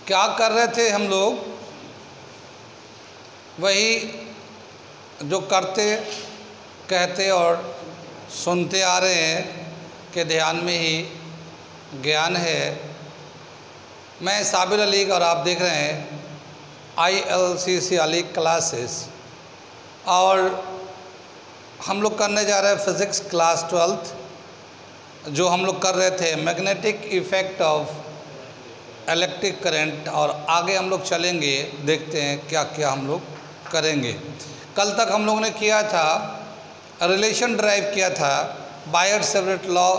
क्या कर रहे थे हम लोग, वही जो करते कहते और सुनते आ रहे हैं कि ध्यान में ही ज्ञान है। मैं साबिर अली और आप देख रहे हैं ILCC अली क्लासेस, और हम लोग करने जा रहे हैं फिज़िक्स क्लास 12th, जो हम लोग कर रहे थे magnetic effect of electric current. और आगे हम लोग चलेंगे, देखते हैं क्या क्या हम लोग करेंगे। कल तक हम लोग ने किया था, रिलेशन ड्राइव किया था, बायट-सेवरेट लॉ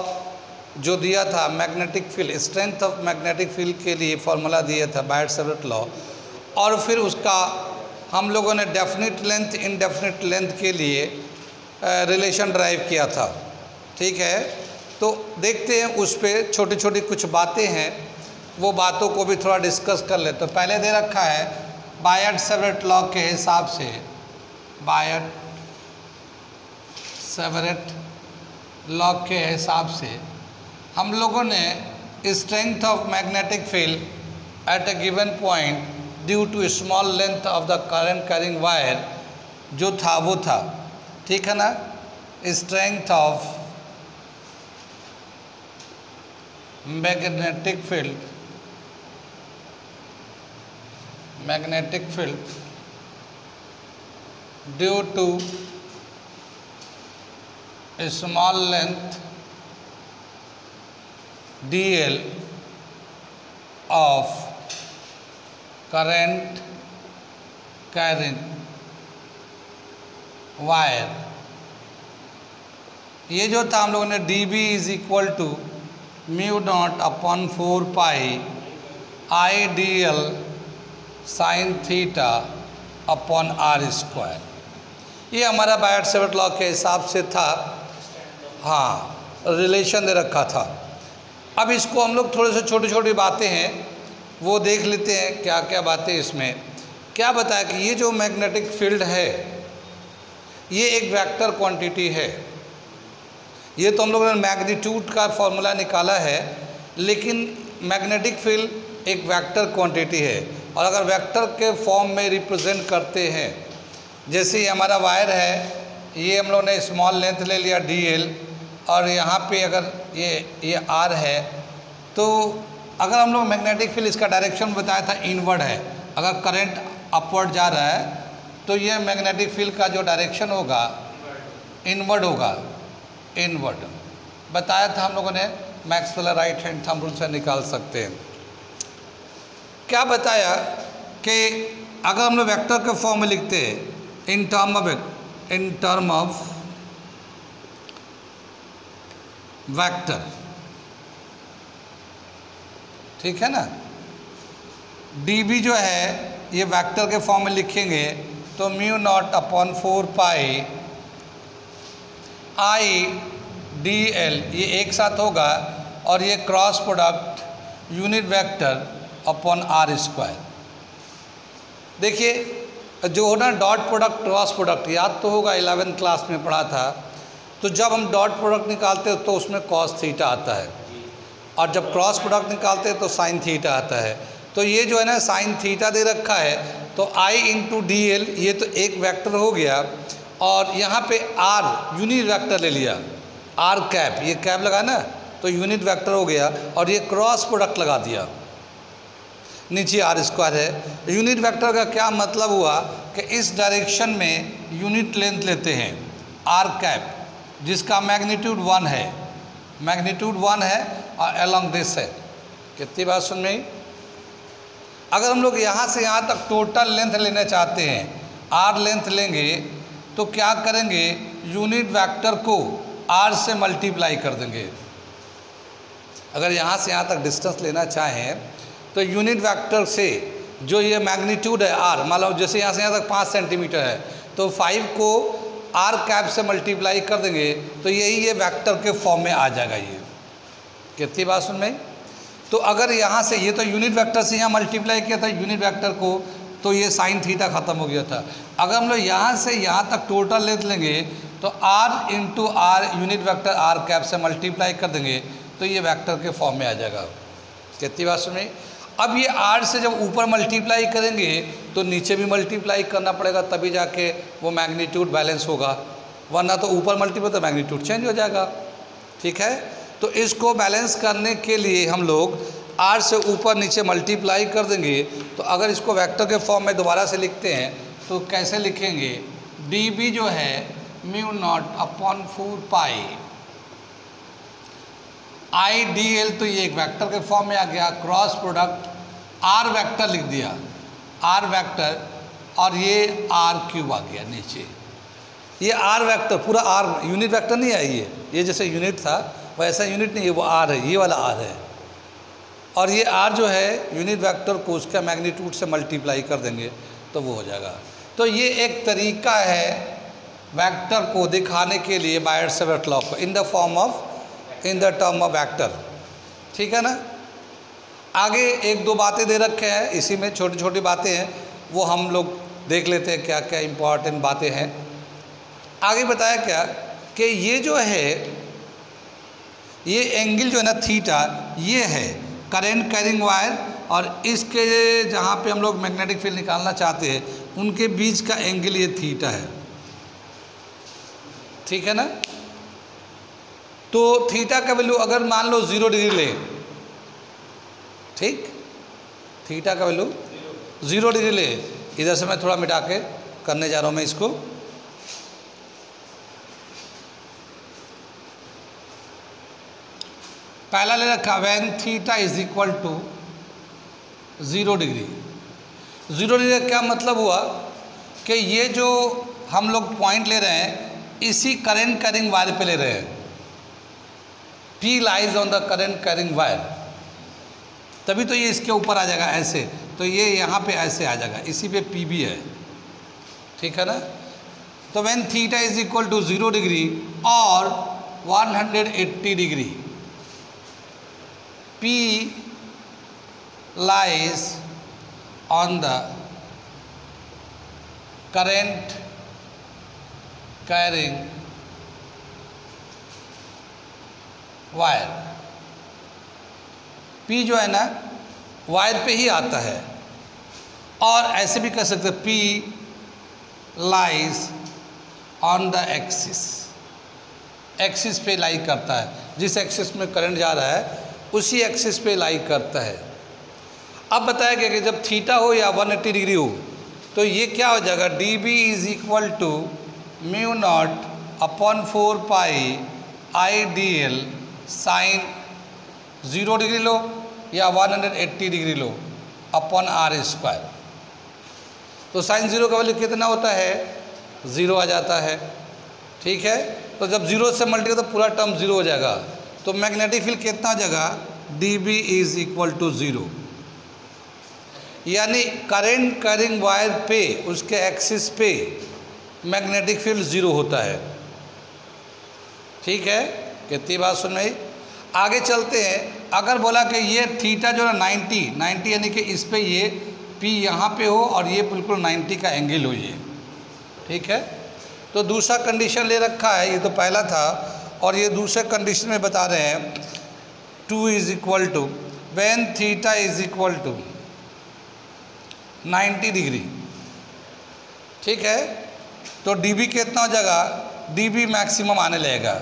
जो दिया था magnetic field, strength of magnetic field के लिए फॉर्मूला दिया था बायट-सेवरेट लॉ, और फिर उसका हम लोगों ने डेफिनेट लेंथ इनडेफिनेट लेंथ के लिए रिलेशन ड्राइव किया था। ठीक है, तो देखते हैं उस पर छोटी छोटी कुछ बातें हैं, वो बातों को भी थोड़ा डिस्कस कर ले। तो पहले दे रखा है बायट-सेवरेट लॉ के हिसाब से, बायट-सेवरेट लॉ के हिसाब से हम लोगों ने strength of magnetic field at a given point due to small length of the current carrying wire जो था वो था, ठीक है ना। Strength of magnetic field due to small length dl of current carrying wire, ये जो था हम लोगों ने dB is equal to mu not upon 4 pi IDL sine theta upon r square. ये हमारा बायट-सेवरेट लॉ के हिसाब से था, हाँ, रिलेशन दे रखा था। अब इसको हम लोग थोड़े से छोटी छोटी बातें हैं वो देख लेते हैं, क्या क्या बातें इसमें क्या बताया कि ये जो मैग्नेटिक फील्ड है ये एक वेक्टर क्वांटिटी है। ये तो हम लोगों ने मैग्नीट्यूड का फॉर्मूला निकाला है, लेकिन मैग्नेटिक फील्ड एक वेक्टर क्वांटिटी है। और अगर वेक्टर के फॉर्म में रिप्रेजेंट करते हैं, जैसे ये हमारा वायर है, ये हम लोगों ने स्मॉल लेंथ ले लिया dl, और यहाँ पे अगर ये r है, तो अगर हम लोग मैग्नेटिक फील्ड इसका डायरेक्शन बताया था इनवर्ड है, अगर करंट अपवर्ड जा रहा है तो ये मैग्नेटिक फील्ड का जो डायरेक्शन होगा इनवर्ड होगा, इनवर्ड बताया था हम लोगों ने, Maxwell right hand thumb rule से निकाल सकते हैं। क्या बताया कि अगर हम लोग वेक्टर के फॉर्म में लिखते हैं इन टर्म ऑफ वेक्टर, ठीक है ना, dB जो है ये वेक्टर के फॉर्म में लिखेंगे तो mu naught upon 4 pi IDL, ये एक साथ होगा, और ये cross product unit vector upon r square. देखिए जो ना डॉट प्रोडक्ट क्रॉस प्रोडक्ट याद तो होगा, 11th क्लास में पढ़ा था। तो जब हम डॉट प्रोडक्ट निकालते हैं तो उसमें कॉस थीटा आता है, और जब क्रॉस प्रोडक्ट निकालते हैं तो साइन थीटा आता है। तो ये जो है ना साइन थीटा दे रखा है, तो I इंटू dl ये तो एक वेक्टर हो गया, और यहाँ पे r यूनिट वेक्टर ले लिया, r कैप, ये कैप लगा ना तो यूनिट वेक्टर हो गया, और ये क्रॉस प्रोडक्ट लगा दिया, नीचे r स्क्वायर है। यूनिट वेक्टर का क्या मतलब हुआ कि इस डायरेक्शन में यूनिट लेंथ लेते हैं r कैप, जिसका मैग्नीट्यूड 1 है, मैग्नीट्यूड 1 है, और अलोंग दिस है। कितनी बात सुन में? अगर हम लोग यहाँ से यहाँ तक टोटल लेंथ लेना चाहते हैं, r लेंथ लेंगे, तो क्या करेंगे, यूनिट वेक्टर को r से मल्टीप्लाई कर देंगे। अगर यहाँ से यहाँ तक डिस्टेंस लेना चाहें तो यूनिट वेक्टर से जो ये मैग्नीट्यूड है r, मान लो जैसे यहाँ से यहाँ तक 5 सेंटीमीटर है, तो 5 को r कैप से मल्टीप्लाई कर देंगे तो यही ये वेक्टर के फॉर्म में आ जाएगा। ये कितनी बात सुन में? तो अगर यहाँ से ये तो यूनिट वेक्टर से यहाँ मल्टीप्लाई किया था यूनिट वेक्टर को, तो ये साइन थीटा ख़त्म हो गया था। अगर हम लोग यहाँ से यहाँ तक टोटल लेंथ लेंगे तो r into r unit vector r cap से मल्टीप्लाई कर देंगे तो ये वेक्टर के फॉर्म में आ जाएगा। कितनी बात सुन में? अब ये r से जब ऊपर मल्टीप्लाई करेंगे तो नीचे भी मल्टीप्लाई करना पड़ेगा, तभी जाके वो मैग्नीट्यूड बैलेंस होगा, वरना तो ऊपर मल्टीप्लाई तो मैग्नीट्यूड चेंज हो जाएगा। ठीक है, तो इसको बैलेंस करने के लिए हम लोग r से ऊपर नीचे मल्टीप्लाई कर देंगे। तो अगर इसको वेक्टर के फॉर्म में दोबारा से लिखते हैं तो कैसे लिखेंगे, dB जो है mu naught upon 4 pi I D L, तो ये एक वेक्टर के फॉर्म में आ गया, क्रॉस प्रोडक्ट आर वेक्टर लिख दिया, आर वेक्टर, और ये आर क्यूब आ गया नीचे। ये आर वेक्टर पूरा आर यूनिट वेक्टर नहीं है, ये जैसे यूनिट था वैसा यूनिट नहीं है, वो आर है, ये वाला आर है। और ये आर जो है यूनिट वेक्टर को उसका मैग्नीट्यूड से मल्टीप्लाई कर देंगे तो वो हो जाएगा। तो ये एक तरीका है वेक्टर को दिखाने के लिए बायट-सैवर्ट लॉ को in the term of vector. ठीक है ना। आगे एक दो बातें दे रखे हैं, इसी में छोटी छोटी बातें हैं, वो हम लोग देख लेते हैं क्या क्या इम्पोर्टेंट बातें हैं। आगे बताया क्या कि ये जो है, ये एंगल जो है ना थीटा, ये है करंट कैरिंग वायर और इसके जहाँ पे हम लोग मैग्नेटिक फील्ड निकालना चाहते हैं उनके बीच का एंगल ये थीटा है। ठीक है ना। तो थीटा का वैल्यू अगर मान लो 0 डिग्री ले, ठीक, थीटा का वैल्यू 0 डिग्री ले, इधर से मैं थोड़ा मिटा के करने जा रहा हूँ मैं इसको। पहला ले रखा when theta is equal to 0 degree. 0 degree का क्या मतलब हुआ कि ये जो हम लोग पॉइंट ले रहे हैं इसी करंट कैरिंग वायर पे ले रहे हैं, P lies on the current carrying wire, तभी तो ये इसके ऊपर आ जाएगा ऐसे, तो ये यहाँ पे ऐसे आ जाएगा, इसी पे P भी है। ठीक है ना। तो when theta is equal to 0 degree और 180 degree, P lies on the current carrying wire. P जो है ना वायर पे ही आता है, और ऐसे भी कह सकते हैं P lies on the axis, axis पे लाई करता है, जिस एक्सिस में करंट जा रहा है उसी एक्सिस पे लाई करता है। अब बताया गया कि जब थीटा हो या 180 डिग्री हो तो ये क्या हो जाएगा, D B is equal to mu not upon 4 pi I D L sine 0 degree लो या 180 डिग्री लो अपॉन आर स्क्वायर। तो साइन 0 का वैल्यू कितना होता है, 0 आ जाता है। ठीक है। तो जब 0 से मल्टीप्लाई तो पूरा टर्म 0 हो जाएगा, तो मैग्नेटिक फील्ड कितना हो जाएगा, D B is equal to 0, यानी करंट कैरिंग वायर पे उसके एक्सिस पे मैग्नेटिक फील्ड 0 होता है। ठीक है, कितनी बात सुन रही। आगे चलते हैं। अगर बोला कि ये थीटा जो है 90 यानी कि इस पे ये P यहाँ पे हो और ये बिल्कुल 90 का एंगल हो ये। ठीक है। तो दूसरा कंडीशन ले रखा है, ये तो पहला था, और ये दूसरे कंडीशन में बता रहे हैं 2 is equal to when theta is equal to 90 degree. ठीक है। तो dB कितना हो जाएगा, dB मैक्सिमम आने लगेगा।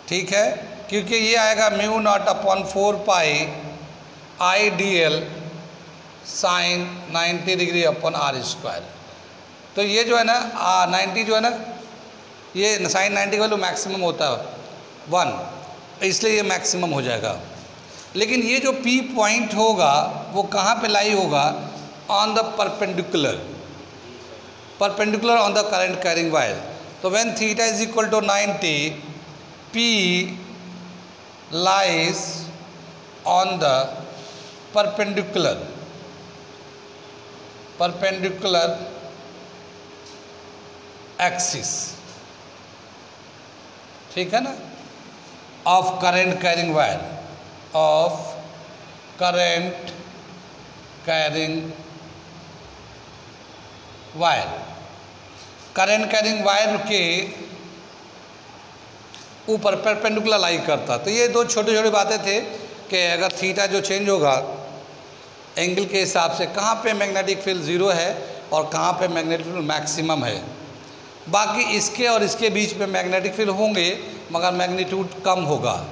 ठीक है, क्योंकि ये आएगा mu not upon 4 pi I D L sine 90 degree upon R square. तो ये जो है ना 90 जो है ना, ये साइन 90 का वैल्यू मैक्सिमम होता है 1, इसलिए ये मैक्सिमम हो जाएगा। लेकिन ये जो P पॉइंट होगा वो कहाँ पे लाई होगा, on the perpendicular on the current carrying wire. तो when theta is equal to 90, P lies on the perpendicular axis, ठीक है ना, of current carrying wire, of current carrying wire। Current carrying wire के ऊपर perpendicular लाई करता। तो ये दो छोटी छोटी बातें थे कि अगर थीटा जो चेंज होगा एंगल के हिसाब से, कहाँ पे मैग्नेटिक फील्ड ज़ीरो है और कहाँ पे मैग्नेटिक फील्ड मैक्सिमम है। बाकी इसके और इसके बीच में मैग्नेटिक फील्ड होंगे मगर मैग्नीट्यूड कम होगा,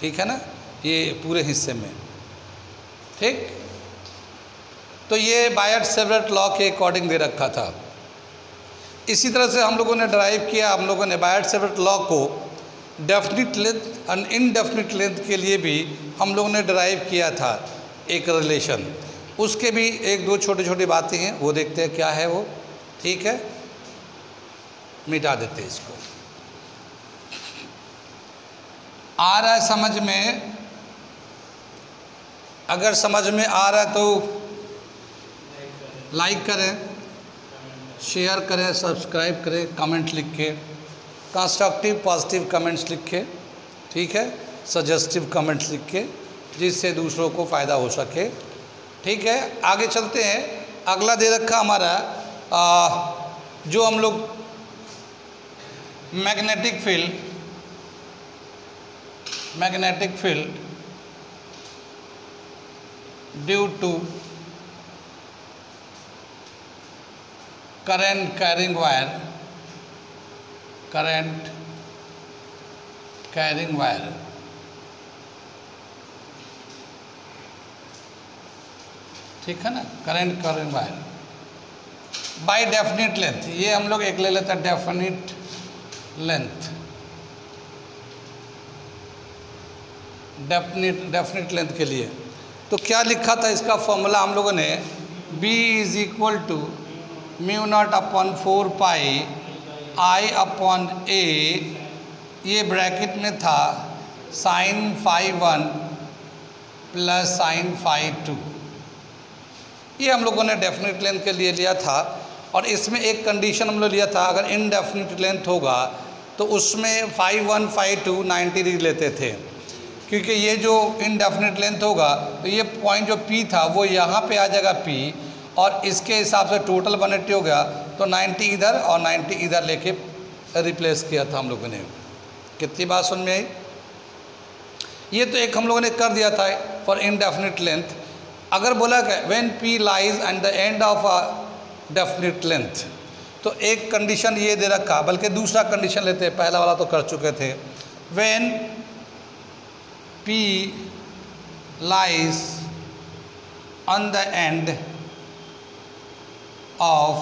ठीक है ना, ये पूरे हिस्से में, ठीक। तो ये बायट-सेवरेट लॉ के अकॉर्डिंग दे रखा था। इसी तरह से हम लोगों ने ड्राइव किया, हम लोगों ने बायट-सेवरेट लॉ को डेफिनिट लेंथ और इनडेफिनिट लेंथ के लिए भी हम लोगों ने ड्राइव किया था एक रिलेशन। उसके भी एक दो छोटी छोटी बातें हैं, वो देखते हैं क्या है वो, ठीक है। मिटा देते हैं इसको। आ रहा है समझ में? अगर समझ में आ रहा है तो लाइक करें, शेयर करें, सब्सक्राइब करें, कमेंट लिख के, कंस्ट्रक्टिव पॉजिटिव कमेंट्स लिख के, ठीक है, सजेस्टिव कमेंट्स लिख के, जिससे दूसरों को फ़ायदा हो सके, ठीक है। आगे चलते हैं। अगला दे रखा हमारा जो हम लोग magnetic field due to current carrying wire, ठीक है ना, current carrying wire by definite length. ये हम लोग एक ले लेते हैं डेफिनिट लेंथ के लिए। तो क्या लिखा था इसका फॉर्मूला हम लोगों ने, B is equal to mu not upon 4 pi I upon A, ये ब्रैकेट में था sine phi 1 plus sine phi 2। ये हम लोगों ने डेफिनेट लेंथ के लिए लिया था। और इसमें एक कंडीशन हम लोग लिया था, अगर इनडेफिनिट लेंथ होगा तो उसमें फाई 1 फाई 2 90 डिग्री लेते थे, क्योंकि ये जो इनडेफिनिट लेंथ होगा तो ये पॉइंट जो P था वो यहाँ पे आ जाएगा P, और इसके हिसाब से टोटल 180 हो गया, तो 90 इधर और 90 इधर लेके रिप्लेस किया था हम लोगों ने। कितनी बात समझ में आई? ये तो एक हम लोगों ने कर दिया था फॉर इनडेफिनिट लेंथ। अगर बोला कि when P lies eight the end of a definite length, तो एक कंडीशन ये दे रखा, बल्कि दूसरा कंडीशन लेते हैं, पहला वाला तो कर चुके थे। When P lies on the end of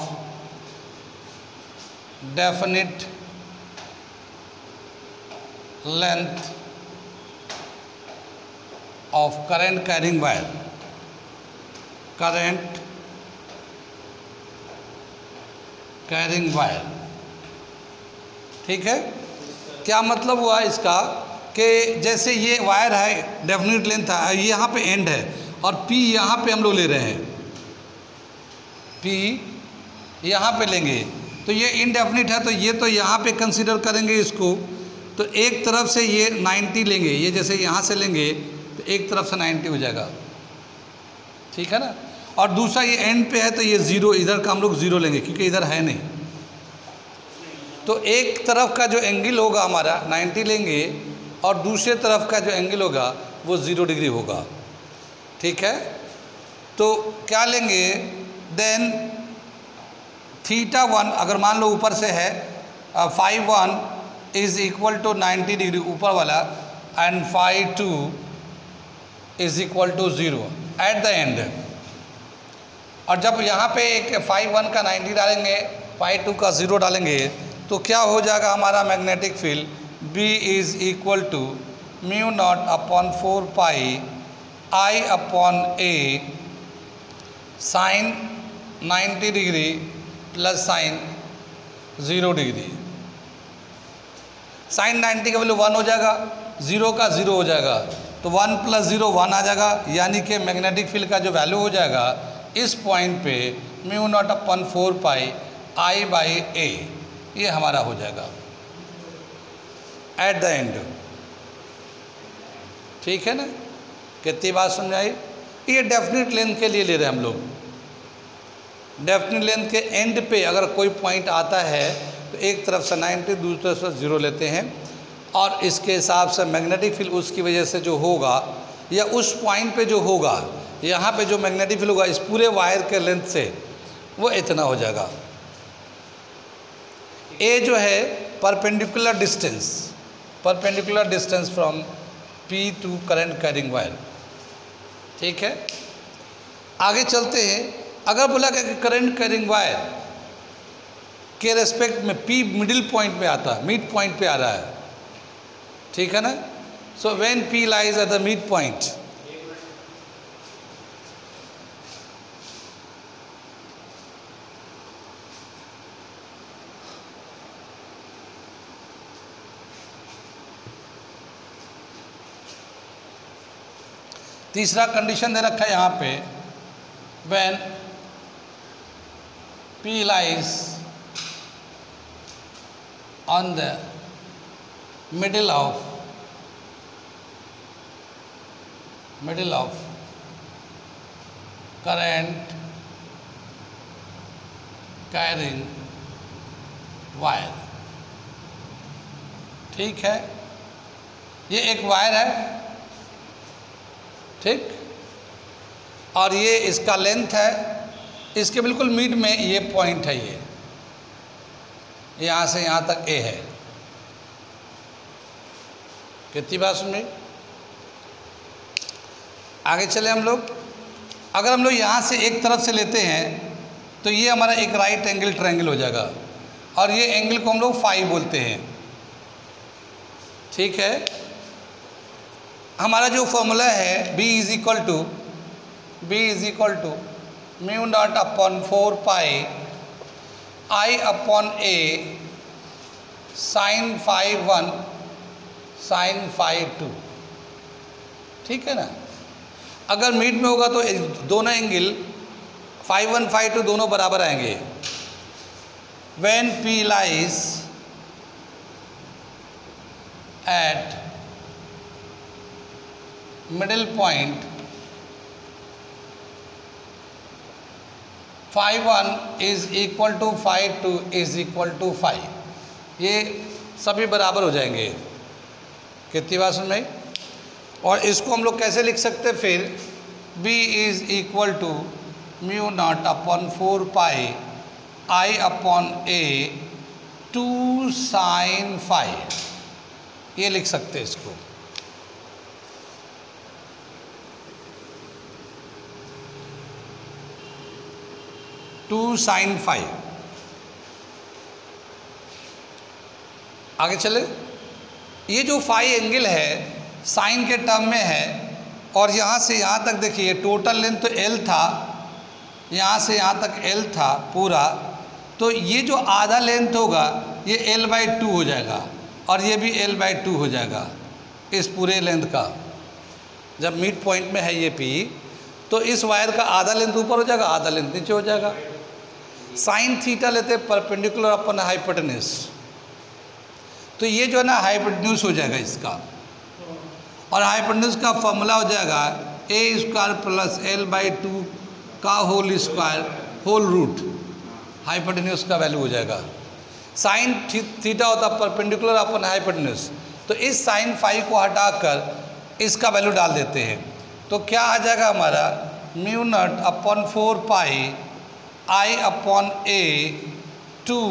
definite length of current carrying wire, ठीक है। क्या मतलब हुआ इसका कि जैसे ये वायर है, डेफिनेट लेंथ है, ये यहाँ पे एंड है और P यहाँ पे हम लोग ले रहे हैं, P यहाँ पे लेंगे, तो ये इनडेफिनिट है, तो ये तो यहाँ पे कंसीडर करेंगे इसको। तो एक तरफ से ये 90 लेंगे, ये जैसे यहाँ से लेंगे तो एक तरफ से 90 हो जाएगा, ठीक है ना। और दूसरा ये एंड पे है तो ये 0, इधर का हम लोग 0 लेंगे क्योंकि इधर है नहीं। तो एक तरफ का जो एंगल होगा हमारा 90 लेंगे और दूसरे तरफ का जो एंगल होगा वो 0 डिग्री होगा, ठीक है। तो क्या लेंगे देन, थीटा 1 अगर मान लो ऊपर से है, phi 1 is equal to 90 degree ऊपर वाला, and phi 2 is equal to 0 at the end. और जब यहाँ पे एक फाई 1 का 90 डालेंगे, फाई 2 का 0 डालेंगे, तो क्या हो जाएगा हमारा magnetic field, B is equal to mu not upon 4 pi I upon A sine 90 degree plus sine 0 degree. Sine 90 का वैल्यू 1 हो जाएगा, 0 का 0 हो जाएगा, तो 1 प्लस 0 1 आ जाएगा, यानी कि मैग्नेटिक फील्ड का जो वैल्यू हो जाएगा इस पॉइंट पे mu naught upon 4 pi I by A, ये हमारा हो जाएगा एट द एंड, ठीक है ना। कितनी बात समझाई? ये डेफिनेट लेंथ के लिए ले रहे हैं हम लोग। डेफिनेट लेंथ के एंड पे अगर कोई पॉइंट आता है तो एक तरफ से 90 दूसरी तरफ से 0 लेते हैं, और इसके हिसाब से मैग्नेटिक फील्ड उसकी वजह से जो होगा या उस पॉइंट पे जो होगा, यहाँ पे जो मैग्नेटिक फील्ड होगा इस पूरे वायर के लेंथ से, वो इतना हो जाएगा। ए जो है perpendicular distance from P to current carrying wire. ठीक है, आगे चलते हैं। अगर बोला कि करंट कैरिंग वायर के रेस्पेक्ट में पी मिडिल पॉइंट में आता है, मिड पॉइंट पे आ रहा है, ठीक है ना। So when P lies at the mid point, तीसरा कंडीशन दे रखा है यहाँ पे, when P lies on the middle of current carrying wire. ठीक है, ये एक वायर है, ठीक, और ये इसका लेंथ है, इसके बिल्कुल मिड में ये पॉइंट है, ये यहाँ से यहाँ तक ए है। कितनी बात सुन रही? आगे चले हम लोग। अगर हम लोग यहाँ से एक तरफ से लेते हैं तो ये हमारा एक राइट एंगल ट्रायंगल हो जाएगा, और ये एंगल को हम लोग फाई बोलते हैं। ठीक है, हमारा जो फॉर्मूला है B is equal to mu not upon 4 pi I upon A sine phi 1 sine phi 2। ठीक है ना। अगर मिड में होगा तो दोनों एंगल फाई 1 फाई 2 दोनों बराबर आएंगे। When P lies at middle point, phi 1 is equal to phi 2 is equal to phi, ये सभी बराबर हो जाएंगे। कितनी बात समझ में? और इसको हम लोग कैसे लिख सकते हैं फिर? B is equal to mu not upon 4 pi I upon A 2 sine phi, ये लिख सकते हैं इसको। Two sine phi. आगे चले, ये जो फाई एंगल है साइन के टर्म में है, और यहाँ से यहाँ तक देखिए टोटल लेंथ तो L था, यहाँ से यहाँ तक L था पूरा, तो ये जो आधा लेंथ होगा ये L/2 हो जाएगा, और ये भी L/2 हो जाएगा इस पूरे लेंथ का। जब मिड पॉइंट में है ये P, तो इस वायर का आधा लेंथ ऊपर हो जाएगा, आधा लेंथ नीचे हो जाएगा। साइन थीटा लेते हैं परपेंडिकुलर अपन हाइपोटेन्यूज, तो ये जो है ना हाइपोटेन्यूज हो जाएगा इसका, और हाइपोटेन्यूज का फॉर्मूला हो जाएगा A² प्लस L/2 का whole square whole root, hypotenuse का वैल्यू हो जाएगा। साइन थीटा होता परपेंडिकुलर अपन हाइपोटेन्यूज, तो इस साइन फाई को हटाकर इसका वैल्यू डाल देते हैं, तो क्या आ जाएगा हमारा mu naught upon 4 pi I upon A 2,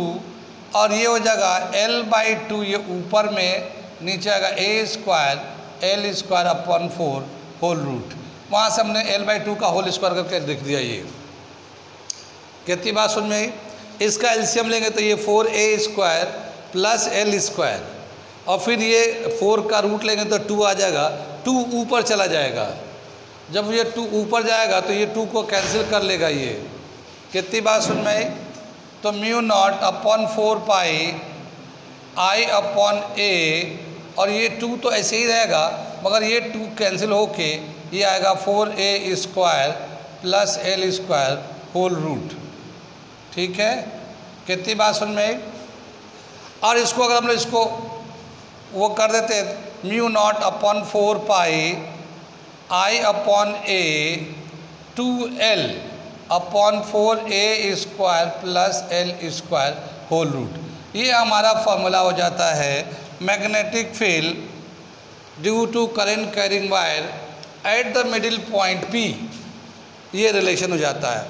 और ये हो जाएगा L/2, ये ऊपर में, नीचे आएगा A² L² upon 4 whole root. वहाँ से हमने L/2 का होल स्क्वायर करके लिख दिया। ये कितनी बात सुन में? इसका एलसीएम लेंगे तो ये 4A² प्लस L², और फिर ये 4 का रूट लेंगे तो 2 आ जाएगा, 2 ऊपर चला जाएगा। जब ये 2 ऊपर जाएगा तो ये 2 को कैंसिल कर लेगा ये। कितनी बात सुन में? तो mu naught upon 4 pi I upon A, और ये 2 तो ऐसे ही रहेगा, मगर ये 2 कैंसिल होके ये आएगा 4A² plus L² whole root. ठीक है, कितनी बात सुन में? और इसको अगर हम लोग इसको वो कर देते हैं mu not upon 4 pi I upon A 2L upon 4A² plus L² whole root, ये हमारा फॉर्मूला हो जाता है magnetic field due to current carrying wire at the middle point P, ये रिलेशन हो जाता है।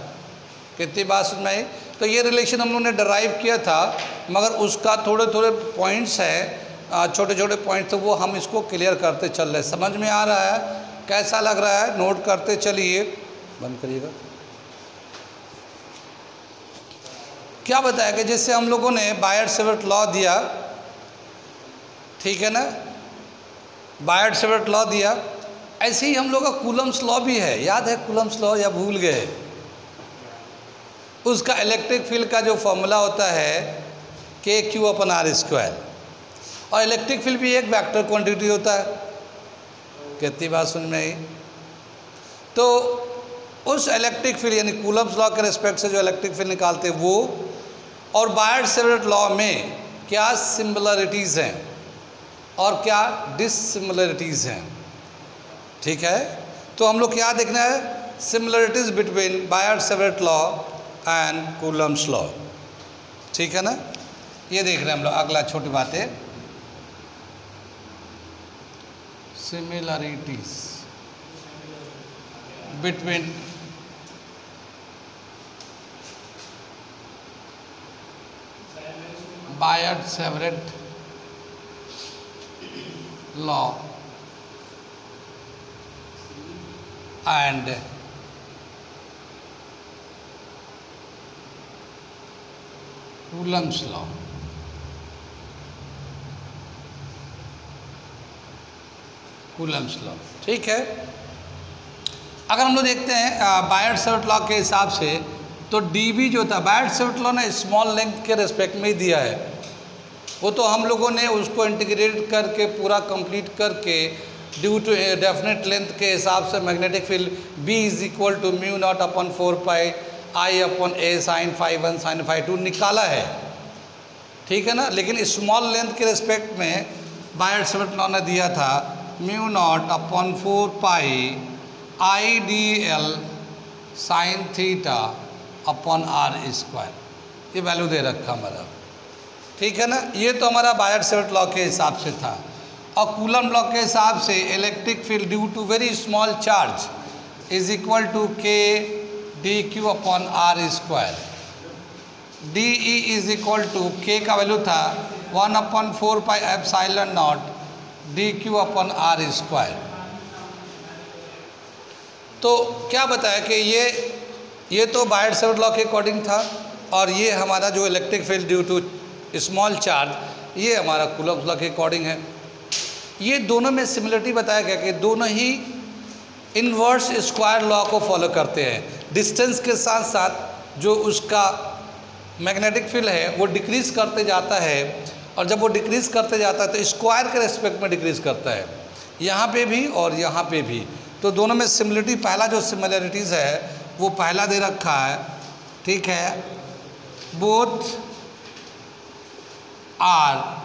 कितनी बात समझ में आई? तो ये रिलेशन हम लोगों ने डराइव किया था, मगर उसका थोड़े थोड़े पॉइंट्स हैं, छोटे छोटे पॉइंट्स, तो वो हम इसको क्लियर करते चल रहे हैं। समझ में आ रहा है? कैसा लग रहा है? नोट करते चलिए। बंद करिएगा। क्या बताया कि जैसे हम लोगों ने बायट-सेवर्ट लॉ दिया, ठीक है ना, बायट-सेवर्ट लॉ दिया, ऐसे ही हम लोग का कूलम्स लॉ भी है। याद है कूलम्स लॉ या भूल गए? उसका इलेक्ट्रिक फील्ड का जो फॉर्मूला होता है KQ/R², और इलेक्ट्रिक फील्ड भी एक वेक्टर क्वांटिटी होता है। कितनी बात समझ में आई? तो उस इलेक्ट्रिक फील्ड यानी कूलम्स लॉ के रिस्पेक्ट से जो इलेक्ट्रिक फील्ड निकालते हैं वो, और बायट-सेवर्ट लॉ में क्या सिमिलरिटीज़ हैं और क्या डिससिमिलरिटीज़ हैं, ठीक है। तो हम लोग क्या देखना है? Similarities between Biot Savart law and Coulomb's law, ठीक है ना। ये देख रहे हैं हम लोग। अगला छोटी बात है similarities between Biot Savart law and Coulomb's law। Coulomb's law, ठीक है। अगर हम लोग देखते हैं बायट-सेवर्ट लॉ के हिसाब से, तो dB जो था, बायट-सेवर्ट लॉ ने स्मॉल लेंथ के रिस्पेक्ट में ही दिया है। वो तो हम लोगों ने उसको इंटीग्रेट करके पूरा कंप्लीट करके ड्यू टू डेफिनेट लेंथ के हिसाब से magnetic field B = μ0/4π I/A sin φ1 sin φ2 निकाला है, ठीक है ना। लेकिन स्मॉल लेंथ के रिस्पेक्ट में बायट-सेवर्ट लॉ ने दिया था μ0/4π IdL sin θ/r²। ये वैल्यू दे रखा हमारा, ठीक है ना। ये तो हमारा बायट-सेवर्ट लॉ के हिसाब से था। और कूलम लॉ के हिसाब से electric field due to very small charge is equal to K dQ/r²। DE is equal to K का वैल्यू था 1/4π ε0 dQ/r²। तो क्या बताया कि ये तो बायट-सेवर्ट लॉ के अकॉर्डिंग था, और ये हमारा जो electric field due to small charge, ये हमारा कूलम्स लॉ के अकॉर्डिंग है। ये दोनों में सिमिलरिटी बताया गया कि दोनों ही इन्वर्स स्क्वायर लॉ को फॉलो करते हैं। डिस्टेंस के साथ साथ जो उसका मैग्नेटिक फील्ड है वो डिक्रीज़ करते जाता है, और जब वो डिक्रीज़ करते जाता है तो स्क्वायर के रेस्पेक्ट में डिक्रीज़ करता है, यहाँ पे भी और यहाँ पे भी। तो दोनों में सिमिलरिटी, पहला जो सिमिलरिटीज़ है वो पहला दे रखा है, ठीक है। Both are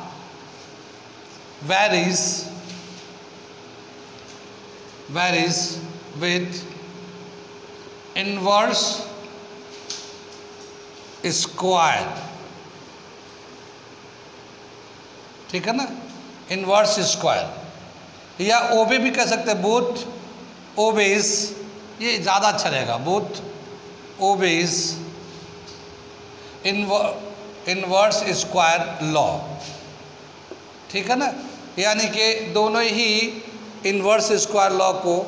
varies with inverse square, ठीक है ना, इन्वर्स स्क्वायर, या ओबे भी कह सकते हैं, बोथ ओबेज, ये ज़्यादा अच्छा रहेगा, both obeys inverse square law, ठीक है ना। यानी कि दोनों ही इन्वर्स स्क्वायर लॉ को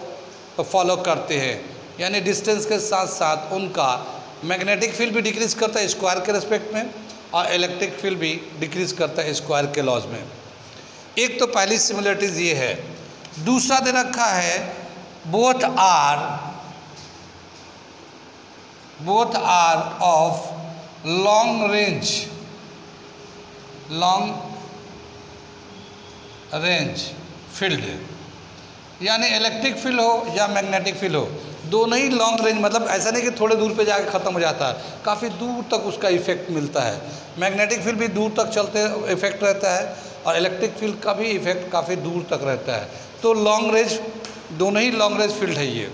फॉलो करते हैं, यानी डिस्टेंस के साथ साथ उनका मैग्नेटिक फील्ड भी डिक्रीज़ करता है स्क्वायर के रिस्पेक्ट में, और इलेक्ट्रिक फील्ड भी डिक्रीज़ करता है स्क्वायर के लॉज में। एक तो पहली सिमिलरिटीज़ ये है। दूसरा दे रखा है both are of long range field, यानी इलेक्ट्रिक फील्ड हो या मैग्नेटिक फील्ड हो, दोनों ही लॉन्ग रेंज, मतलब ऐसा नहीं कि थोड़े दूर पे जाके ख़त्म हो जाता है, काफ़ी दूर तक उसका इफेक्ट मिलता है। मैग्नेटिक फील्ड भी दूर तक चलते इफेक्ट रहता है, और इलेक्ट्रिक फील्ड का भी इफेक्ट काफ़ी दूर तक रहता है। तो लॉन्ग रेंज, दोनों ही लॉन्ग रेंज फील्ड है ये,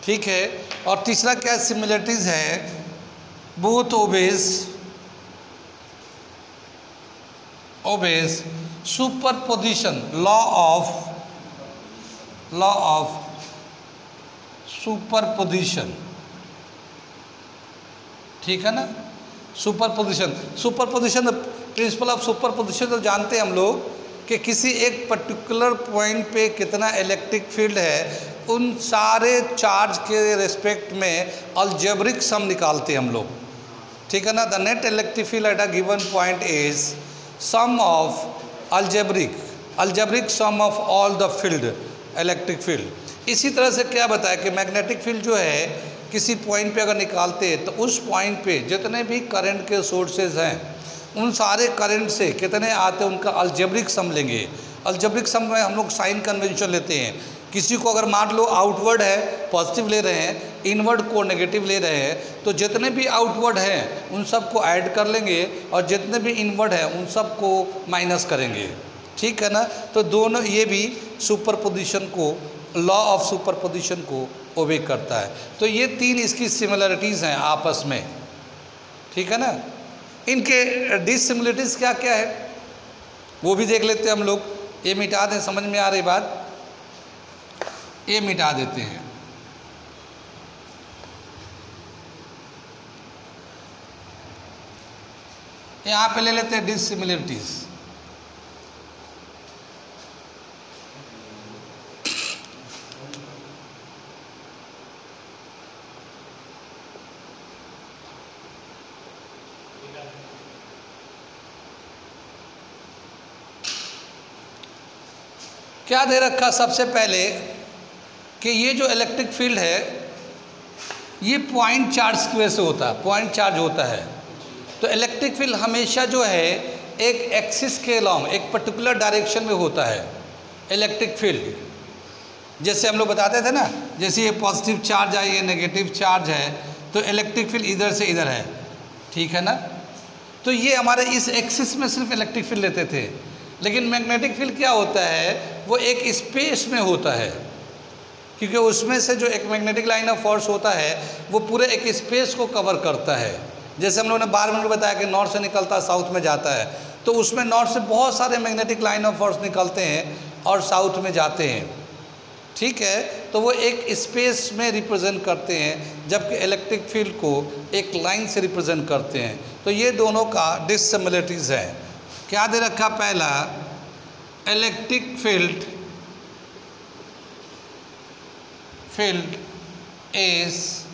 ठीक है। और तीसरा क्या सिमिलरिटीज़ है, both obeys superposition law of superposition, ठीक है ना, superposition. Superposition, principle of superposition तो जानते हैं हम लोग कि किसी एक पर्टिकुलर पॉइंट पे कितना इलेक्ट्रिक फील्ड है, उन सारे चार्ज के रिस्पेक्ट में अलजेब्रिक सम निकालते हैं हम लोग, ठीक है ना। The net electric field at a given point is sum of algebraic sum of all the field electric field. इसी तरह से क्या बताया कि मैग्नेटिक फील्ड जो है किसी पॉइंट पे अगर निकालते हैं तो उस पॉइंट पे जितने भी करंट के सोर्सेज हैं उन सारे करंट से कितने आते हैं उनका अलजेब्रिक सम लेंगे। अलजेब्रिक सम में हम लोग साइन कन्वेंशन लेते हैं। किसी को अगर मान लो आउटवर्ड है पॉजिटिव ले रहे हैं, इनवर्ड को नेगेटिव ले रहे हैं, तो जितने भी आउटवर्ड हैं उन सब को ऐड कर लेंगे और जितने भी इनवर्ड हैं उन सब को माइनस करेंगे, ठीक है ना। तो दोनों ये भी सुपरपोजिशन को, लॉ ऑफ सुपरपोजिशन को ओबे करता है। तो ये तीन इसकी सिमिलरिटीज़ हैं आपस में, ठीक है ना। इनके डिसिमिलरिटीज़ क्या क्या है वो भी देख लेते हैं हम लोग। ये मिटा दें, समझ में आ रही बात, ये मिटा देते हैं। यहाँ पे ले लेते हैं डिसिमिलरिटीज़। क्या दे रखा सबसे पहले कि ये जो इलेक्ट्रिक फील्ड है ये पॉइंट चार्ज की वजह से होता है, पॉइंट चार्ज होता है। तो इलेक्ट्रिक फील्ड हमेशा जो है एक एक्सिस के अलॉन्ग, एक पर्टिकुलर डायरेक्शन में होता है इलेक्ट्रिक फील्ड। जैसे हम लोग बताते थे ना, जैसे ये पॉजिटिव चार्ज है, ये नेगेटिव चार्ज है, तो इलेक्ट्रिक फील्ड इधर से इधर है, ठीक है ना। तो ये हमारे इस एक्सिस में सिर्फ इलेक्ट्रिक फील्ड लेते थे। लेकिन मैग्नेटिक फील्ड क्या होता है, वो एक स्पेस में होता है, क्योंकि उसमें से जो एक मैग्नेटिक लाइन ऑफ फोर्स होता है वो पूरे एक स्पेस को कवर करता है। जैसे हम लोगों ने 12 मिनट बताया कि नॉर्थ से निकलता है साउथ में जाता है, तो उसमें नॉर्थ से बहुत सारे मैग्नेटिक लाइन ऑफ फोर्स निकलते हैं और साउथ में जाते हैं, ठीक है। तो वो एक स्पेस में रिप्रेजेंट करते हैं, जबकि इलेक्ट्रिक फील्ड को एक लाइन से रिप्रेजेंट करते हैं। तो ये दोनों का डिसिमिलरिटीज़ है। क्या दे रखा, पहला electric field is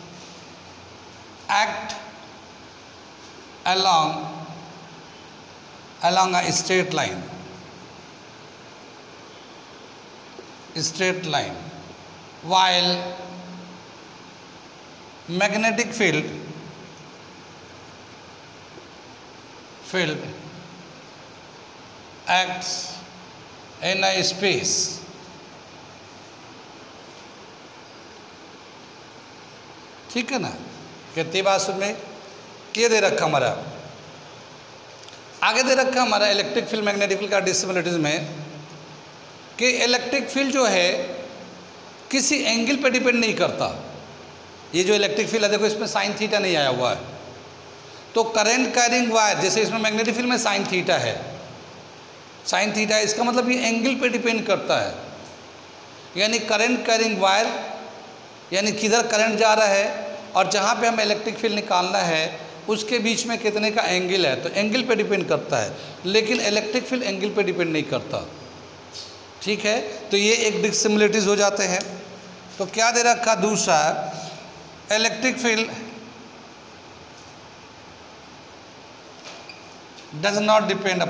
act along a straight line, while magnetic field acts in a space। ठीक है ना, कितनी बात सुन में। ये दे रखा हमारा, आगे दे रखा हमारा इलेक्ट्रिक फील्ड मैग्नेटिक फील्ड का डिसिमिलरिटीज में कि इलेक्ट्रिक फील्ड जो है किसी एंगल पे डिपेंड नहीं करता। ये जो इलेक्ट्रिक फील्ड है देखो, इसमें साइन थीटा नहीं आया हुआ है। तो करंट कैरिंग वायर, जैसे इसमें मैग्नेटिक फील्ड में साइन थीटा है, साइन थीटा है, इसका मतलब ये एंगल पे डिपेंड करता है। यानी करंट कैरिंग वायर, यानी किधर करंट जा रहा है और जहाँ पे हमें इलेक्ट्रिक फील्ड निकालना है उसके बीच में कितने का एंगल है, तो एंगल पे डिपेंड करता है। लेकिन इलेक्ट्रिक फील्ड एंगल पे डिपेंड नहीं करता, ठीक है। तो ये एक डिसिमिलरिटीज हो जाते हैं। तो क्या दे रखा दूसरा, electric field does not depends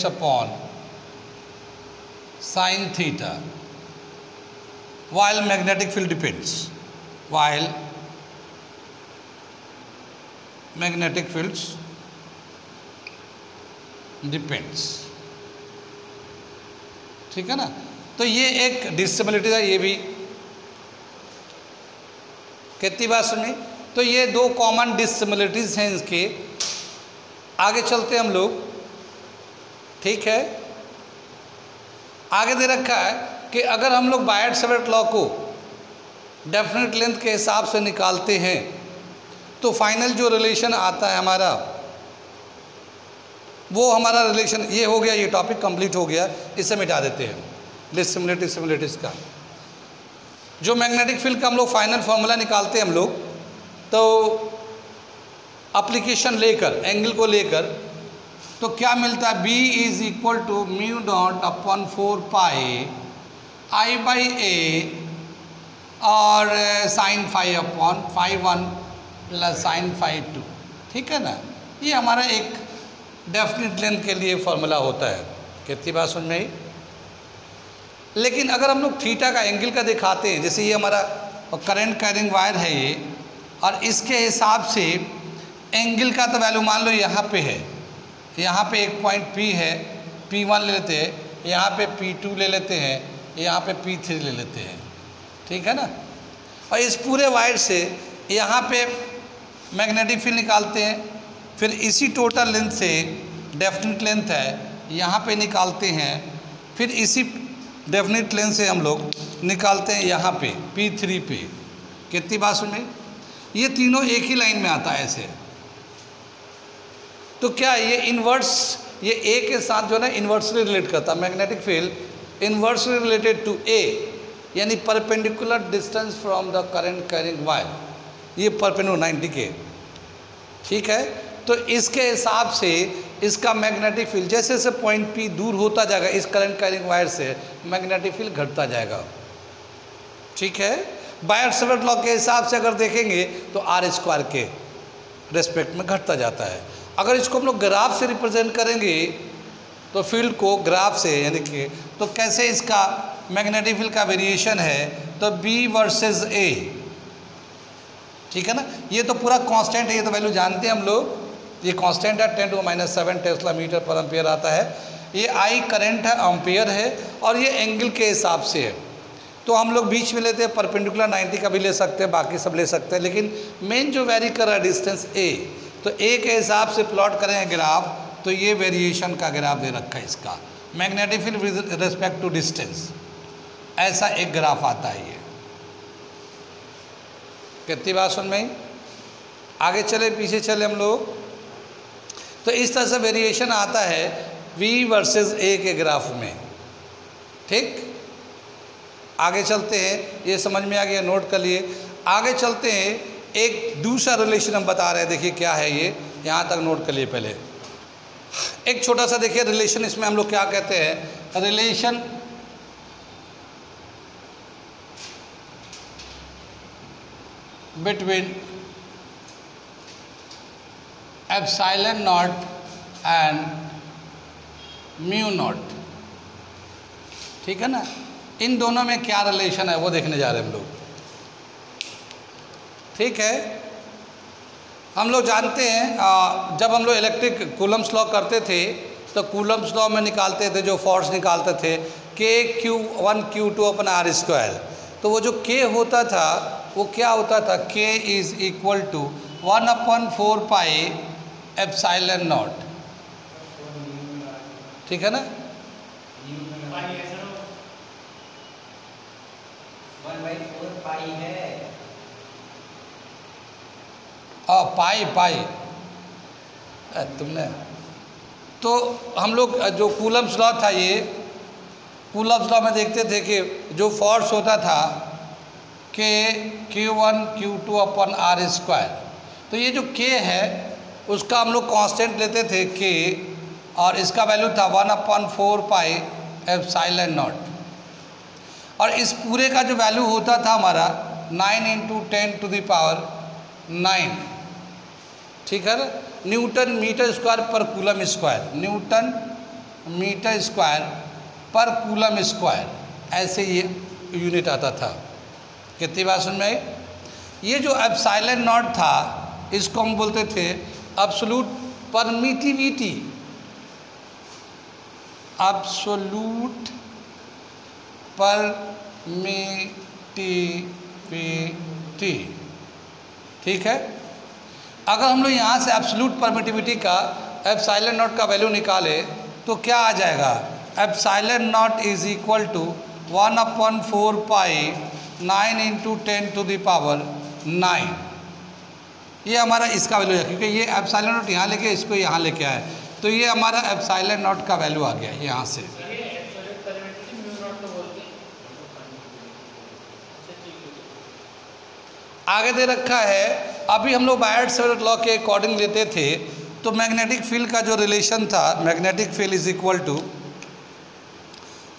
upon sin theta, while magnetic field depends, while magnetic fields depends, ठीक है ना। तो ये एक डिसिमिलरिटी है, ये भी कितनी बात सुनी। तो ये दो कॉमन डिसिमिलरिटीज हैं इसके। आगे चलते हम लोग, ठीक है। आगे दे रखा है कि अगर हम लोग बायट-सैवर्ट लॉ को डेफिनेट लेंथ के हिसाब से निकालते हैं तो फाइनल जो रिलेशन आता है हमारा, वो हमारा रिलेशन ये हो गया। ये टॉपिक कंप्लीट हो गया, इसे मिटा देते हैं। डिसिमिलरिटीज का। जो मैग्नेटिक फील्ड का हम लोग फाइनल फार्मूला निकालते हैं हम लोग, तो एप्लीकेशन लेकर, एंगल को लेकर, तो क्या मिलता है, B is equal to mu dot upon 4 pi I by A और sine phi upon phi 1 plus sine phi 2। ठीक है ना, ये हमारा एक डेफिनेट लेंथ के लिए फॉर्मूला होता है। कितनी बात समझ में आई? लेकिन अगर हम लोग थीटा का एंगल का दिखाते हैं, जैसे ये हमारा करंट कैरिंग वायर है ये, और इसके हिसाब से एंगल का तो वैल्यू मान लो यहाँ पे है, यहाँ पे एक पॉइंट P है, P1 ले लेते हैं, यहाँ पे P2 ले लेते हैं, यहाँ पे P3 ले लेते हैं। ठीक है ना, और इस पूरे वायर से यहाँ पे मैग्नेटिक फील्ड निकालते हैं, फिर इसी टोटल लेंथ से डेफिनेट लेंथ है यहाँ पे निकालते हैं, फिर इसी डेफिनेट लेंथ से हम लोग निकालते हैं यहाँ पे P3 पे। कितनी बात समझ में? ये तीनों एक ही लाइन में आता है ऐसे। तो क्या ये इन्वर्स, ये ए के साथ जो है ना इन्वर्सली रिलेट करता है। Magnetic field inversely related to A, यानी perpendicular distance from the current carrying wire, ये परपेंडिकुलर 90 के। ठीक है, तो इसके हिसाब से इसका मैग्नेटिक फील्ड जैसे जैसे पॉइंट P दूर होता जाएगा इस करंट कैरिंग वायर से, मैग्नेटिक फील्ड घटता जाएगा। ठीक है, बायर-सेवर्ट लॉ के हिसाब से अगर देखेंगे तो R² के रेस्पेक्ट में घटता जाता है। अगर इसको हम लोग ग्राफ से रिप्रेजेंट करेंगे तो फील्ड को ग्राफ से, यानी कि तो कैसे इसका मैग्नेटिक फील्ड का वेरिएशन है, तो B वर्सेस A। ठीक है ना, ये तो पूरा कांस्टेंट है, ये तो वैल्यू जानते हैं हम लोग, ये कांस्टेंट है 10⁻⁷ टेस्ला मीटर पर एम्पियर आता है। ये I करंट है, एम्पियर है, और ये एंगल के हिसाब से है। तो हम लोग बीच में लेते हैं, परपेंडिकुलर 90 का भी ले सकते हैं, बाकी सब ले सकते हैं, लेकिन मेन जो वेरी कर रहा है डिस्टेंस A, तो A के हिसाब से प्लॉट करें ग्राफ, तो ये वेरिएशन का ग्राफ दे रखा है इसका, magnetic field with respect to distance, ऐसा एक ग्राफ आता है ये। कितनी बात सुन में? आगे चले पीछे चले हम लोग, तो इस तरह से वेरिएशन आता है V वर्सेस A के ग्राफ में। ठीक, आगे चलते हैं, ये समझ में आ गया, नोट कर लिए। आगे चलते हैं, एक दूसरा रिलेशन हम बता रहे हैं, देखिए क्या है ये, यहाँ तक नोट कर लिए पहले। एक छोटा सा देखिए रिलेशन, इसमें हम लोग क्या कहते हैं, relation between epsilon not and mu naught. ठीक है ना, इन दोनों में क्या रिलेशन है वो देखने जा रहे हैं हम लोग। ठीक है, हम लोग जानते हैं जब हम लोग इलेक्ट्रिक कूलम्स लॉ करते थे, तो कूलम्स लॉ में निकालते थे, जो फोर्स निकालते थे K1 Q2 अपॉन R²। तो वो जो K होता था वो क्या होता था, K is equal to 1/4 pi epsilon naught. ठीक है ना, 1/4 पाई है, पाई तुमने, तो हम लोग जो कूलम्स लॉ था, ये कूलम्स लॉ में देखते थे कि जो फोर्स होता था Q1 Q2 अपॉन R²। तो ये जो K है उसका हम लोग कांस्टेंट लेते थे K, और इसका वैल्यू था 1/4 पाई एप्सिलॉन नॉट, और इस पूरे का जो वैल्यू होता था हमारा 9 × 10⁹ ठीक है, न्यूटन मीटर स्क्वायर पर coulomb square, newton metre square पर कूलम स्क्वायर, ऐसे ये यूनिट आता था। कितनी बात सुन में? ये जो एप्सिलॉन नॉट था इसको हम बोलते थे एब्सोल्यूट परमिटिविटी, एब्सोल्यूट परमिटिविटी। ठीक है, अगर हम लोग यहाँ से एब्सोल्यूट परमिटिविटी का एप्सिलॉन नॉट का वैल्यू निकाले तो क्या आ जाएगा, epsilon naught is equal to 1/4 pi 9 × 10⁹ ये हमारा इसका वैल्यू है, क्योंकि ये एप्सिलॉन नॉट यहाँ लेके इसको यहाँ लेके आए, तो ये हमारा एप्सिलॉन नॉट का वैल्यू आ गया यहाँ से। आगे दे रखा है, अभी हम लोग बायट-सेवर्ट लॉ के अकॉर्डिंग लेते थे, तो मैग्नेटिक फील्ड का जो रिलेशन था, magnetic field is equal to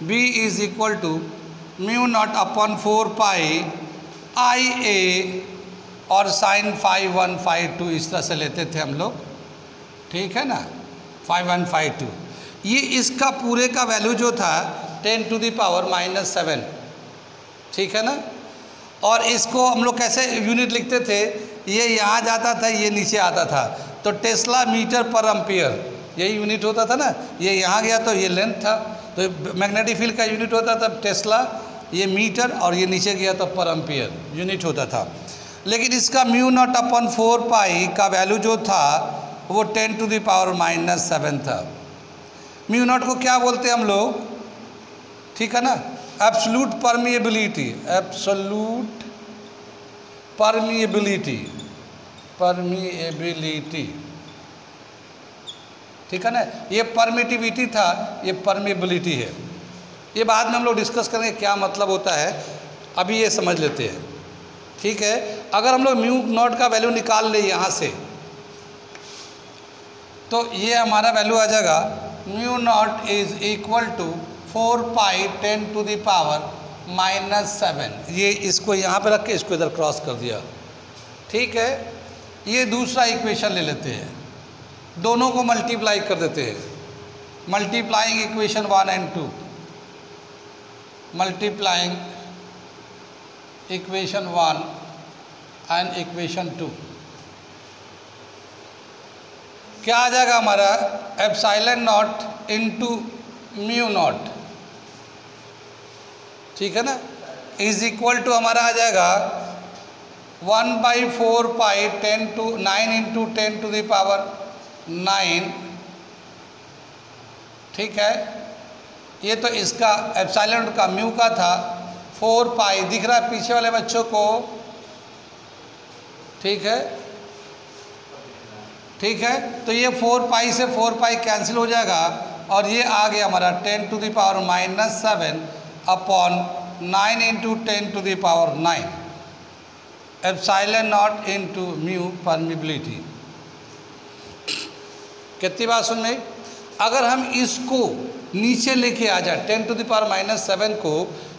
B is equal to mu not upon 4 pi IA और साइन फाई 1 फाई 2, इस तरह से लेते थे हम लोग, ठीक है ना, फाई 1 फाई 2। ये इसका पूरे का वैल्यू जो था 10 टू द पावर -7, ठीक है ना। और इसको हम लोग कैसे यूनिट लिखते थे, ये यहाँ जाता था, ये नीचे आता था, तो टेस्ला मीटर पर एम्पियर यही यूनिट होता था ना। ये यहाँ गया तो ये लेंथ था, तो मैग्नेटिक फील्ड का यूनिट होता था टेस्ला, ये मीटर, और ये नीचे गया तो पर एम्पियर यूनिट होता था। लेकिन इसका म्यू नॉट अपॉन 4 पाई का वैल्यू जो था वो 10 टू द पावर -7 था। म्यू नॉट को क्या बोलते हैं हम लोग, ठीक है ना, absolute permeability, absolute permeability, permeability, ठीक है ना। ये परमिटिविटी था, ये परमिएबिलिटी है। ये बाद में हम लोग डिस्कस करेंगे क्या मतलब होता है, अभी ये समझ लेते हैं, ठीक है। अगर हम लोग म्यू नॉट का वैल्यू निकाल ले यहाँ से, तो ये हमारा वैल्यू आ जाएगा mu naught is equal to 4 pi 10 to the power -7। ये इसको यहाँ पे रख के इसको इधर क्रॉस कर दिया, ठीक है। ये दूसरा इक्वेशन ले लेते हैं, दोनों को मल्टीप्लाई कर देते हैं, multiplying equation 1 and 2, multiplying equation 1 and equation 2। क्या आ जाएगा हमारा, epsilon not into mu naught, ठीक है ना, इज इक्वल टू हमारा आ जाएगा 1/4 pi 9 into 10 to the power 9, ठीक है। ये तो इसका एप्सिलॉन का म्यू का था, 4 पाई दिख रहा है पीछे वाले बच्चों को, ठीक है, ठीक है। तो ये 4 पाई से 4 पाई कैंसिल हो जाएगा, और ये आ गया हमारा 10 to the power -7 upon 9 into 10 to the power 9, epsilon not into mu permeability. कितनी बात सुन में, अगर हम इसको नीचे लेके आ जाए 10 टू द पावर -7 को,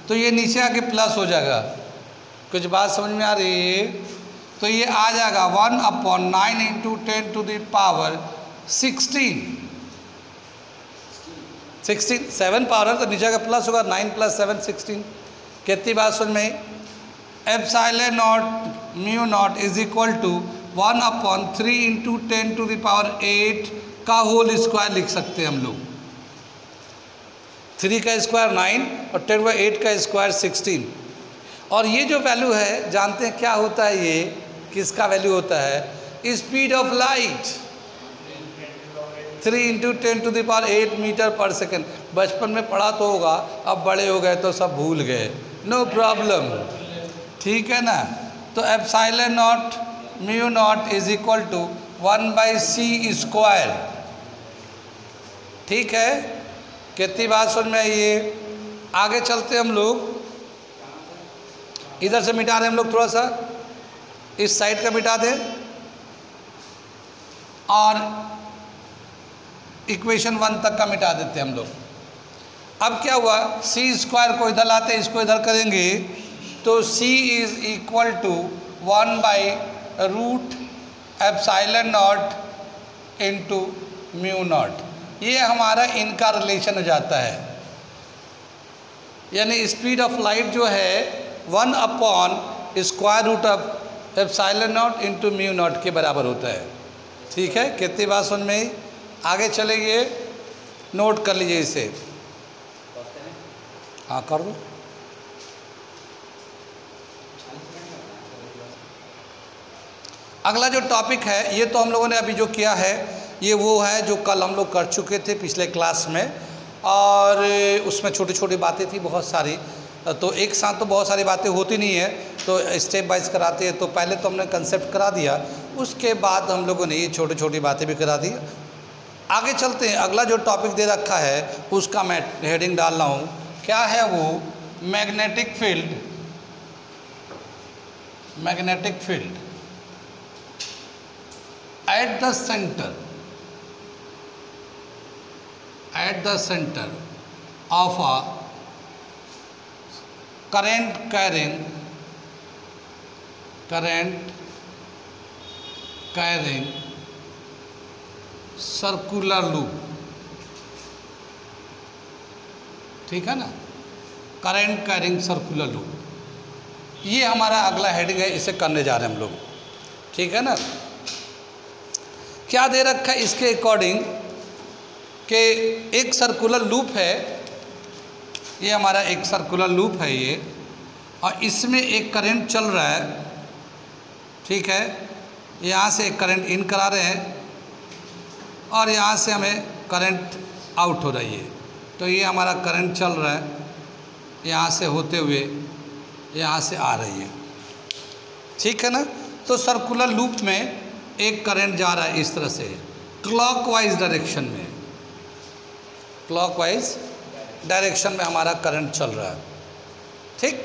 तो ये नीचे आके प्लस हो जाएगा। कुछ बात समझ में आ रही है, तो ये आ जाएगा 1/9 into 10 to the power 16, 7 power है तो नीचे का प्लस होगा, 9 + 7 16। कितनी बात सुन में, epsilon naught mu naught is equal to 1/3 into 10 to the power 8 का होल स्क्वायर लिख सकते हैं हम लोग। 3 का स्क्वायर 9 और 10/8 का स्क्वायर 16। और ये जो वैल्यू है जानते हैं क्या होता है, ये किसका वैल्यू होता है, speed of light, 3 into 10 to the power 8 metre पर सेकेंड। बचपन में पढ़ा तो होगा, अब बड़े हो गए तो सब भूल गए, नो प्रॉब्लम, ठीक है ना। तो epsilon naught mu naught is equal to 1/c square, ठीक है। कितनी बात समझ में आई है। आगे चलते हम लोग, इधर से मिटा रहे हम लोग, थोड़ा सा इस साइड का मिटा दें, और इक्वेशन 1 तक का मिटा देते हैं हम लोग। अब क्या हुआ, c स्क्वायर को इधर लाते, इसको इधर करेंगे, तो c is equal to one by root epsilon not into mu not. ये हमारा इनका रिलेशन हो जाता है, यानी स्पीड ऑफ लाइट जो है one by root of epsilon not into mu not के बराबर होता है, ठीक है। कितनी बात सुन में, आगे चलेंगे, नोट कर लीजिए इसे, हाँ कर दो। अगला जो टॉपिक है, ये तो हम लोगों ने अभी जो किया है, ये वो है जो कल हम लोग कर चुके थे पिछले क्लास में, और उसमें छोटी छोटी बातें थी बहुत सारी, तो एक साथ तो बहुत सारी बातें होती नहीं है, तो स्टेप वाइज कराते हैं। तो पहले तो हमने कंसेप्ट करा दिया, उसके बाद हम लोगों ने ये छोटी छोटी बातें भी करा दी। आगे चलते हैं, अगला जो टॉपिक दे रखा है उसका मैं हेडिंग डाल रहा हूँ, क्या है वो, magnetic field magnetic field at the center of a current carrying circular loop, ठीक है ना, करंट कैरिंग सर्कुलर लूप। ये हमारा अगला हेडिंग है, इसे करने जा रहे हैं हम लोग, ठीक है ना। क्या दे रखा है इसके अकॉर्डिंग कि एक सर्कुलर लूप है, ये हमारा एक सर्कुलर लूप है ये, और इसमें एक करंट चल रहा है, ठीक है। यहाँ से एक करंट इन करा रहे हैं और यहाँ से हमें करंट आउट हो रही है। तो ये हमारा करंट चल रहा है, यहाँ से होते हुए यहाँ से आ रही है, ठीक है ना। तो सर्कुलर लूप में एक करंट जा रहा है इस तरह से क्लॉकवाइज डायरेक्शन में, क्लॉकवाइज डायरेक्शन में हमारा करंट चल रहा है, ठीक।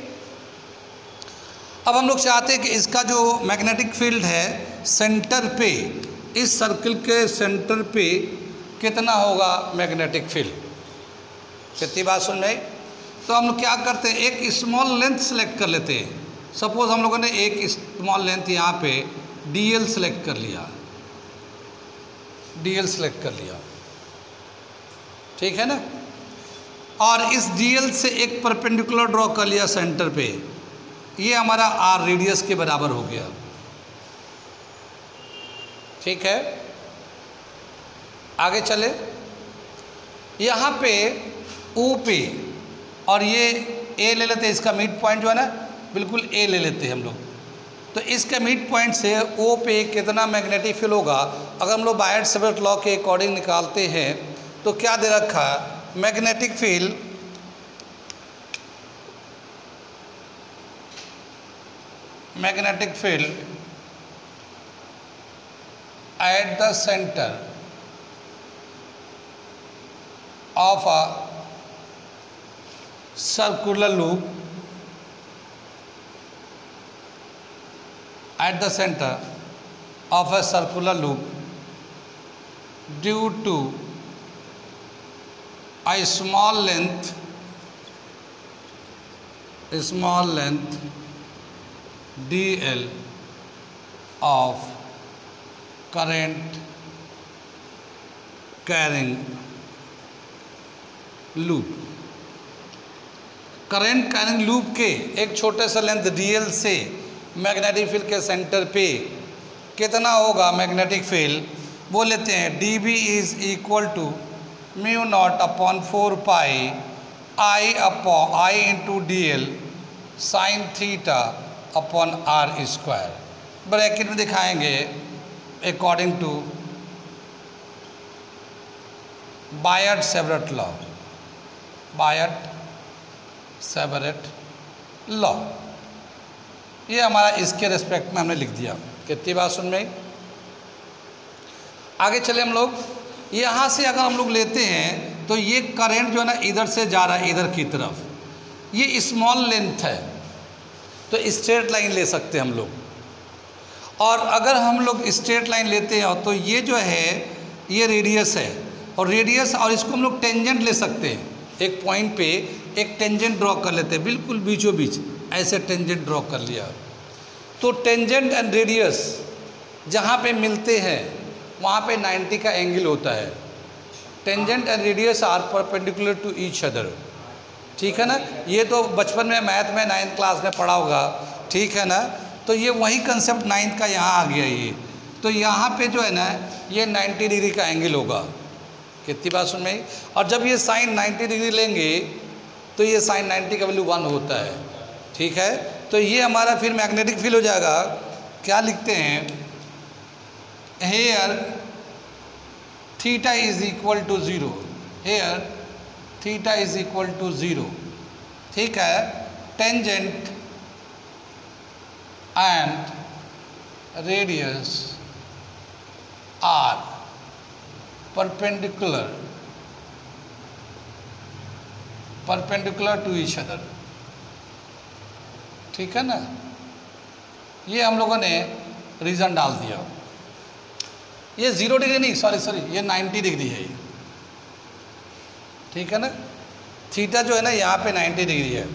अब हम लोग चाहते हैं कि इसका जो मैग्नेटिक फील्ड है सेंटर पे, इस सर्किल के सेंटर पे कितना होगा मैग्नेटिक फील्ड, कितनी बात सुन रहे। तो हम लोग क्या करते हैं, एक स्मॉल लेंथ सेलेक्ट कर लेते हैं। सपोज हम लोगों ने एक स्मॉल लेंथ यहाँ पे DL सेलेक्ट कर लिया, DL सेलेक्ट कर लिया, ठीक है ना। और इस DL से एक परपेंडिकुलर ड्रॉ कर लिया सेंटर पे, ये हमारा R रेडियस के बराबर हो गया, ठीक है। आगे चले, यहाँ पे O पे, और ये A ले लेते हैं, इसका मिड पॉइंट जो है ना बिल्कुल A ले लेते हैं हम लोग। तो इसके मिड पॉइंट से O पे कितना मैग्नेटिक फील्ड होगा, अगर हम लोग बायट-सेवर्ट लॉ के अकॉर्डिंग निकालते हैं तो क्या दे रखा है, magnetic field at the center of a circular loop, at the center of a circular loop due to a small length dl of current carrying loop। Current carrying loop के एक छोटे से लेंथ dl से magnetic field के centre पे कितना होगा magnetic field, वो लेते हैं dB is equal to mu not upon 4 pi I into DL sine theta upon R square. Bracket में दिखाएंगे according to Biot Savart law, Biot Savart law. ये हमारा इसके रिस्पेक्ट में हमने लिख दिया, कितनी बात सुन में। आगे चले हम लोग, यहाँ से अगर हम लोग लेते हैं तो ये करंट जो है ना इधर से जा रहा है इधर की तरफ, ये स्मॉल लेंथ है तो स्ट्रेट लाइन ले सकते हैं हम लोग। और अगर हम लोग स्ट्रेट लाइन लेते हैं तो ये जो है ये रेडियस है, और रेडियस और इसको हम लोग टेंजेंट ले सकते हैं। एक पॉइंट पे एक टेंजेंट ड्रॉ कर लेते हैं, बिल्कुल बीचों बीच ऐसे टेंजेंट ड्रॉ कर लिया। तो टेंजेंट एंड रेडियस जहाँ पे मिलते हैं वहाँ पे 90 का एंगल होता है। Tangent and radius are perpendicular to each other, ठीक है ना। ये तो बचपन में मैथ में 9th क्लास में पढ़ा होगा, ठीक है ना। तो ये वही कंसेप्ट 9th का यहाँ आ गया ये। तो यहाँ पे जो है ना ये 90 डिग्री का एंगल होगा, कितनी बात सुन में। और जब ये साइन 90 डिग्री लेंगे तो ये साइन 90 का वैल्यू 1 होता है, ठीक है। तो ये हमारा फिर मैग्नेटिक फील्ड हो जाएगा। क्या लिखते हैं, here theta is equal to 0, here theta is equal to 0, ठीक है। Tangent and radius are perpendicular to each other, ठीक है ना। ये हम लोगों ने रीजन डाल दिया। ये 0 डिग्री नहीं, सॉरी ये 90 डिग्री है ये, ठीक है ना। थीटा जो है ना यहाँ पे 90 डिग्री है।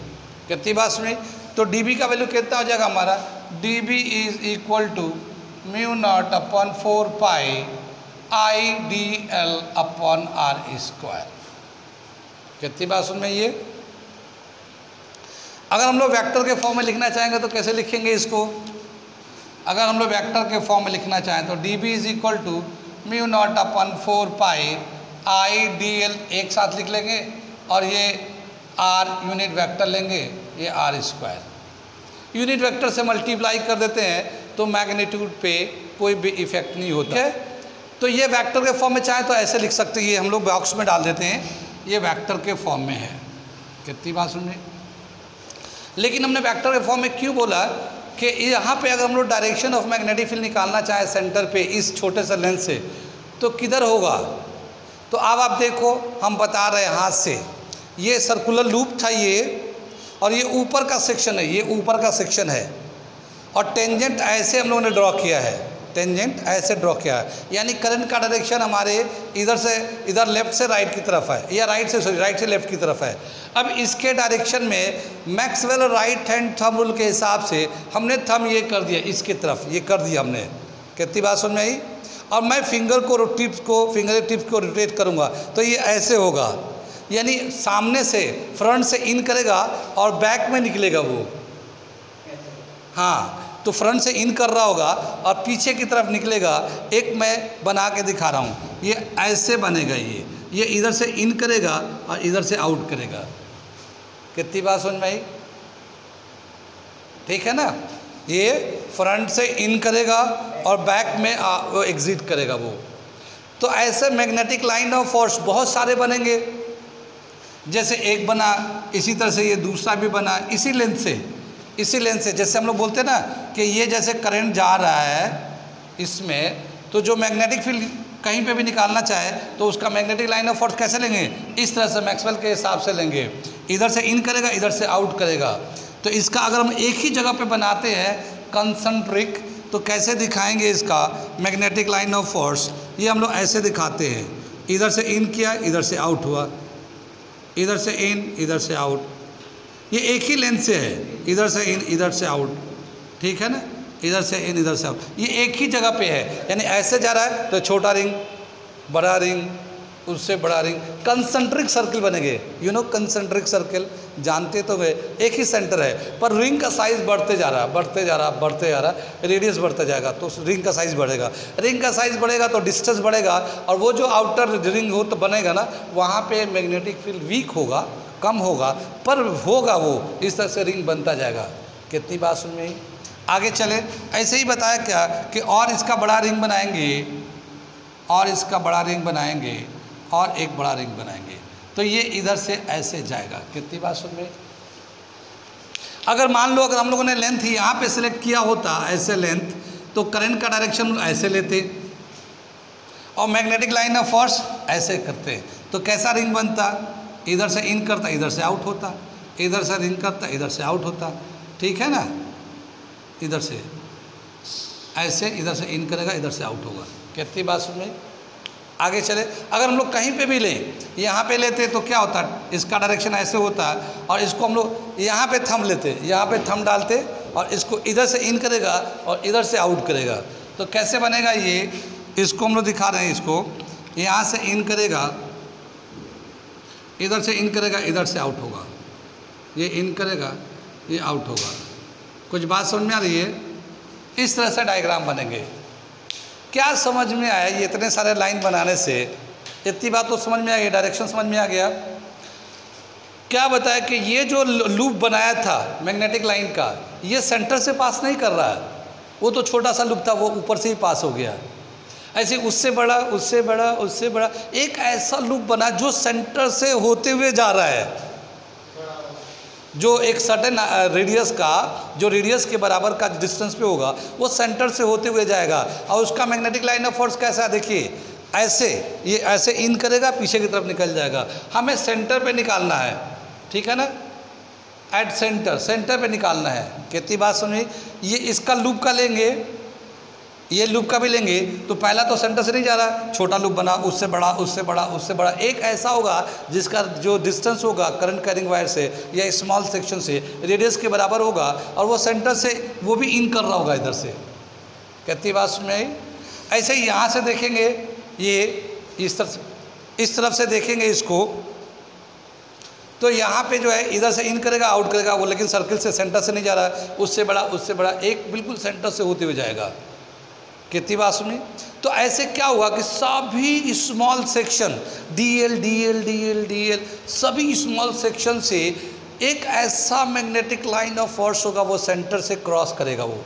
कितनी बात सुनी। तो dB का वैल्यू कितना हो जाएगा हमारा, dB is equal to mu not upon 4 pi IDL upon R square. कितनी बात सुन में ये। अगर हम लोग वेक्टर के फॉर्म में लिखना चाहेंगे तो कैसे लिखेंगे इसको। अगर हम लोग वेक्टर के फॉर्म में लिखना चाहें तो dB is equal to mu not upon 4 pi IDL एक साथ लिख लेंगे और ये R यूनिट वेक्टर लेंगे, ये R स्क्वायर। यूनिट वेक्टर से मल्टीप्लाई कर देते हैं तो मैग्नीट्यूड पे कोई भी इफेक्ट नहीं होता है। तो ये वेक्टर के फॉर्म में चाहे तो ऐसे लिख सकते हैं, ये हम लोग बॉक्स में डाल देते हैं, ये वेक्टर के फॉर्म में है। कितनी बात सुनिए। लेकिन हमने वेक्टर के फॉर्म में क्यों बोला कि यहाँ पे अगर हम लोग डायरेक्शन ऑफ मैग्नेटिक फील्ड निकालना चाहें सेंटर पे इस छोटे से लेंथ से तो किधर होगा। तो अब आप देखो हम बता रहे हैं हाथ से, ये सर्कुलर लूप था ये, और ये ऊपर का सेक्शन है, ये ऊपर का सेक्शन है, और टेंजेंट ऐसे हम लोगों ने ड्रॉ किया है, टेंजेंट ऐसे ड्रॉ किया है, यानी करंट का डायरेक्शन हमारे इधर से इधर लेफ्ट से राइट की तरफ है, या राइट से लेफ्ट की तरफ है। अब इसके डायरेक्शन में Maxwell right hand thumb rule के हिसाब से हमने थंब ये कर दिया इसकी तरफ, ये कर दिया हमने। कितनी बात समझ में आई। और मैं फिंगर टिप्स को रोटेट करूँगा तो ये ऐसे होगा, यानी सामने से फ्रंट से इन करेगा और बैक में निकलेगा वो। हाँ, तो फ्रंट से इन कर रहा होगा और पीछे की तरफ निकलेगा। एक मैं बना के दिखा रहा हूँ, ये ऐसे बनेगा, ये इधर से इन करेगा और इधर से आउट करेगा। कितनी बात समझ में आई। ठीक है ना। ये फ्रंट से इन करेगा और बैक में एग्जिट करेगा वो। तो ऐसे मैग्नेटिक लाइन ऑफ फोर्स बहुत सारे बनेंगे। जैसे एक बना, इसी तरह से ये दूसरा भी बना, इसी लेंथ से जैसे हम लोग बोलते हैं ना कि ये जैसे करंट जा रहा है इसमें, तो जो मैग्नेटिक फील्ड कहीं पे भी निकालना चाहे तो उसका मैग्नेटिक लाइन ऑफ फोर्स कैसे लेंगे, इस तरह से मैक्सवेल के हिसाब से लेंगे। इधर से इन करेगा, इधर से आउट करेगा। तो इसका अगर हम एक ही जगह पे बनाते हैं कंसंट्रिक, तो कैसे दिखाएंगे इसका मैग्नेटिक लाइन ऑफ फोर्स। ये हम लोग ऐसे दिखाते हैं, इधर से इन किया, इधर से आउट हुआ, इधर से इन, इधर से आउट। ये एक ही लेंथ से है, इधर से इन, इधर से आउट। ठीक है ना, इधर से इन, इधर से आउट। ये एक ही जगह पे है, यानी ऐसे जा रहा है तो छोटा रिंग, बड़ा रिंग, उससे बड़ा रिंग, कंसंट्रिक सर्किल बनेंगे। यू नो कंसंट्रिक सर्किल जानते तो वे, एक ही सेंटर है पर रिंग का साइज बढ़ते जा रहा, रेडियस बढ़ते जाएगा तो रिंग का साइज बढ़ेगा। रिंग का साइज बढ़ेगा तो डिस्टेंस बढ़ेगा, और वो जो आउटर रिंग हो तो बनेगा ना, वहाँ पे मैग्नेटिक फील्ड वीक होगा, कम होगा, पर होगा वो, इस तरह से रिंग बनता जाएगा। कितनी बात सुन में। आगे चले, ऐसे ही बताया क्या कि और इसका बड़ा रिंग बनाएंगे, और इसका बड़ा रिंग बनाएंगे, और एक बड़ा रिंग बनाएंगे, तो ये इधर से ऐसे जाएगा। कितनी बात सुन में। अगर मान लो अगर हम लोगों ने लेंथ यहाँ पे सिलेक्ट किया होता ऐसे लेंथ, तो करंट का डायरेक्शन ऐसे लेते और मैग्नेटिक लाइन ऑफ फोर्स ऐसे करते, तो कैसा रिंग बनता। इधर से इन करता, इधर से आउट होता, इधर से रिंग करता, इधर से आउट होता। ठीक है ना, इधर से ऐसे, इधर से इन करेगा, इधर से आउट होगा। कितनी बात सुन में। आगे चले, अगर हम लोग कहीं पे भी लें, यहाँ पे लेते तो क्या होता, इसका डायरेक्शन ऐसे होता है, और इसको हम लोग यहाँ पे थंब लेते, यहाँ पे थंब डालते, और इसको इधर से इन करेगा और इधर से आउट करेगा। तो कैसे बनेगा ये, इसको हम लोग दिखा रहे हैं। इसको यहाँ से इन करेगा, इधर से इन करेगा, इधर से आउट होगा, ये इन करेगा, ये आउट होगा। कुछ बात समझ में आ रही है। इस तरह से डायग्राम बनेंगे। क्या समझ में आया, ये इतने सारे लाइन बनाने से इतनी बात तो समझ में आ गई, डायरेक्शन समझ में आ गया। क्या बताया कि ये जो लूप बनाया था मैग्नेटिक लाइन का, ये सेंटर से पास नहीं कर रहा है, वो तो छोटा सा लूप था, वो ऊपर से ही पास हो गया। ऐसे उससे बड़ा, उससे बड़ा, उससे बड़ा, एक ऐसा लूप बना जो सेंटर से होते हुए जा रहा है, जो एक सर्टेन रेडियस का, जो रेडियस के बराबर का डिस्टेंस पे होगा, वो सेंटर से होते हुए जाएगा। और उसका मैग्नेटिक लाइन ऑफ फोर्स कैसा है देखिए, ऐसे, ये ऐसे इन करेगा, पीछे की तरफ निकल जाएगा। हमें सेंटर पे निकालना है, ठीक है ना। एट सेंटर, सेंटर पे निकालना है। कितनी बात समझी? ये इसका लूप का लेंगे, ये लूप का भी लेंगे तो पहला तो सेंटर से नहीं जा रहा, छोटा लूप बना, उससे बड़ा, उससे बड़ा, उससे बड़ा। एक ऐसा होगा जिसका जो डिस्टेंस होगा करंट कैरिंग वायर से या स्मॉल सेक्शन से रेडियस के बराबर होगा, और वो सेंटर से वो भी इन कर रहा होगा इधर से। कितनी बात समझ आई? ऐसे ही यहाँ से देखेंगे, ये इस तरफ से देखेंगे इसको, तो यहाँ पे जो है इधर से इन करेगा, आउट करेगा वो, लेकिन सर्किल से सेंटर से नहीं जा रहा है, उससे बड़ा, उससे बड़ा, एक बिल्कुल सेंटर से होते हुए जाएगा। कितनी बात सुनी? तो ऐसे क्या हुआ कि सभी small section DL DL DL DL सभी स्मॉल सेक्शन से एक ऐसा मैग्नेटिक लाइन ऑफ फोर्स होगा, वो सेंटर से क्रॉस करेगा वो,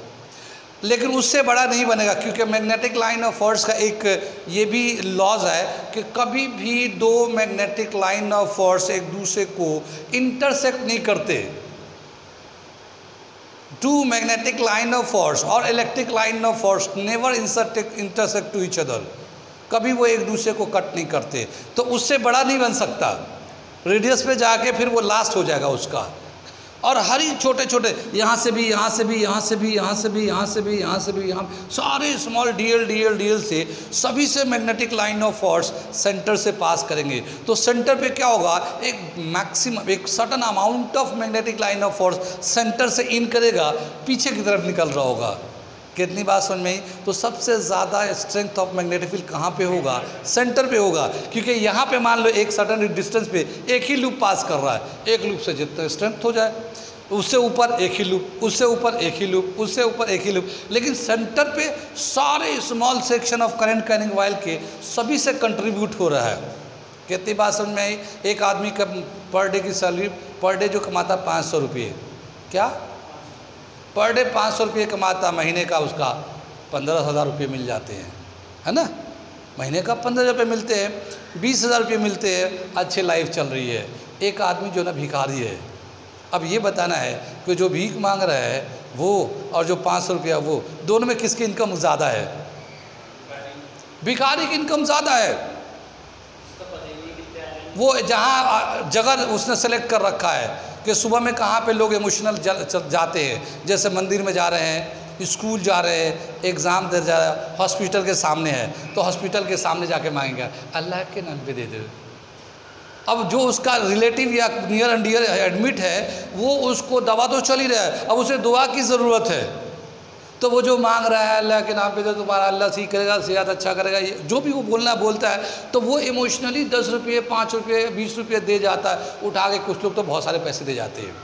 लेकिन उससे बड़ा नहीं बनेगा, क्योंकि मैग्नेटिक लाइन ऑफ फोर्स का एक ये भी लॉज है कि कभी भी दो मैग्नेटिक लाइन ऑफ फोर्स एक दूसरे को इंटरसेक्ट नहीं करते। Two magnetic line of force और electric line of force never intersect to each other, कभी वो एक दूसरे को कट नहीं करते, तो उससे बड़ा नहीं बन सकता। रेडियस पे जाके फिर वो लास्ट हो जाएगा उसका। और हर ही छोटे छोटे यहाँ से भी, यहाँ से भी, यहाँ से भी, यहाँ से भी, यहाँ से भी, यहाँ से भी, यहाँ सारे स्मॉल डीएल डीएल डीएल से सभी से magnetic line of force centre से पास करेंगे। तो सेंटर पे क्या होगा, एक मैक्सिमम, एक certain amount of magnetic line of force centre से इन करेगा, पीछे की तरफ निकल रहा होगा। कितनी बात समझ में आई? तो सबसे ज़्यादा स्ट्रेंथ ऑफ मैग्नेटिक फील्ड कहाँ पे होगा? सेंटर पे होगा, क्योंकि यहाँ पे मान लो एक सर्टन डिस्टेंस पे एक ही लूप पास कर रहा है, एक लूप से जितना स्ट्रेंथ हो जाए, उससे ऊपर एक ही लूप, उससे ऊपर एक ही लूप, उससे ऊपर एक ही लूप, लेकिन सेंटर पे सारे small section of current carrying wire के सभी से कंट्रीब्यूट हो रहा है। कितनी बात समझ में आई? एक आदमी का पर डे की सैलरी, पर डे जो कमाता 500 रुपये, क्या पर डे 500 रुपये कमाता, महीने का उसका 15,000 रुपये मिल जाते हैं, है ना? महीने का 15,000 रुपये मिलते हैं, 20,000 रुपये मिलते हैं, अच्छी लाइफ चल रही है। एक आदमी जो ना भिखारी है, अब ये बताना है कि जो भीख मांग रहा है वो और जो 500 रुपया वो, दोनों में किसकी इनकम ज़्यादा है? भिखारी की इनकम ज़्यादा है। वो जहाँ जगह उसने सेलेक्ट कर रखा है कि सुबह में कहाँ पे लोग इमोशनल जाते हैं, जैसे मंदिर में जा रहे हैं, स्कूल जा रहे हैं, एग्ज़ाम दे जा रहे हैं, हॉस्पिटल के सामने है तो हॉस्पिटल के सामने जाके मांगेगा अल्लाह के नाम पे दे दो। अब जो उसका रिलेटिव या नियर एंड डियर एडमिट है वो उसको दवा तो चल ही रहा है, अब उसे दुआ की ज़रूरत है, तो वो जो मांग रहा है अल्लाह के नाम पे, तो तुम्हारा अल्लाह ठीक करेगा, सेहत अच्छा करेगा, ये जो भी वो बोलना बोलता है, तो वो इमोशनली 10 रुपये, 5 रुपये, 20 रुपये दे जाता है उठा के। कुछ लोग तो बहुत सारे पैसे दे जाते हैं,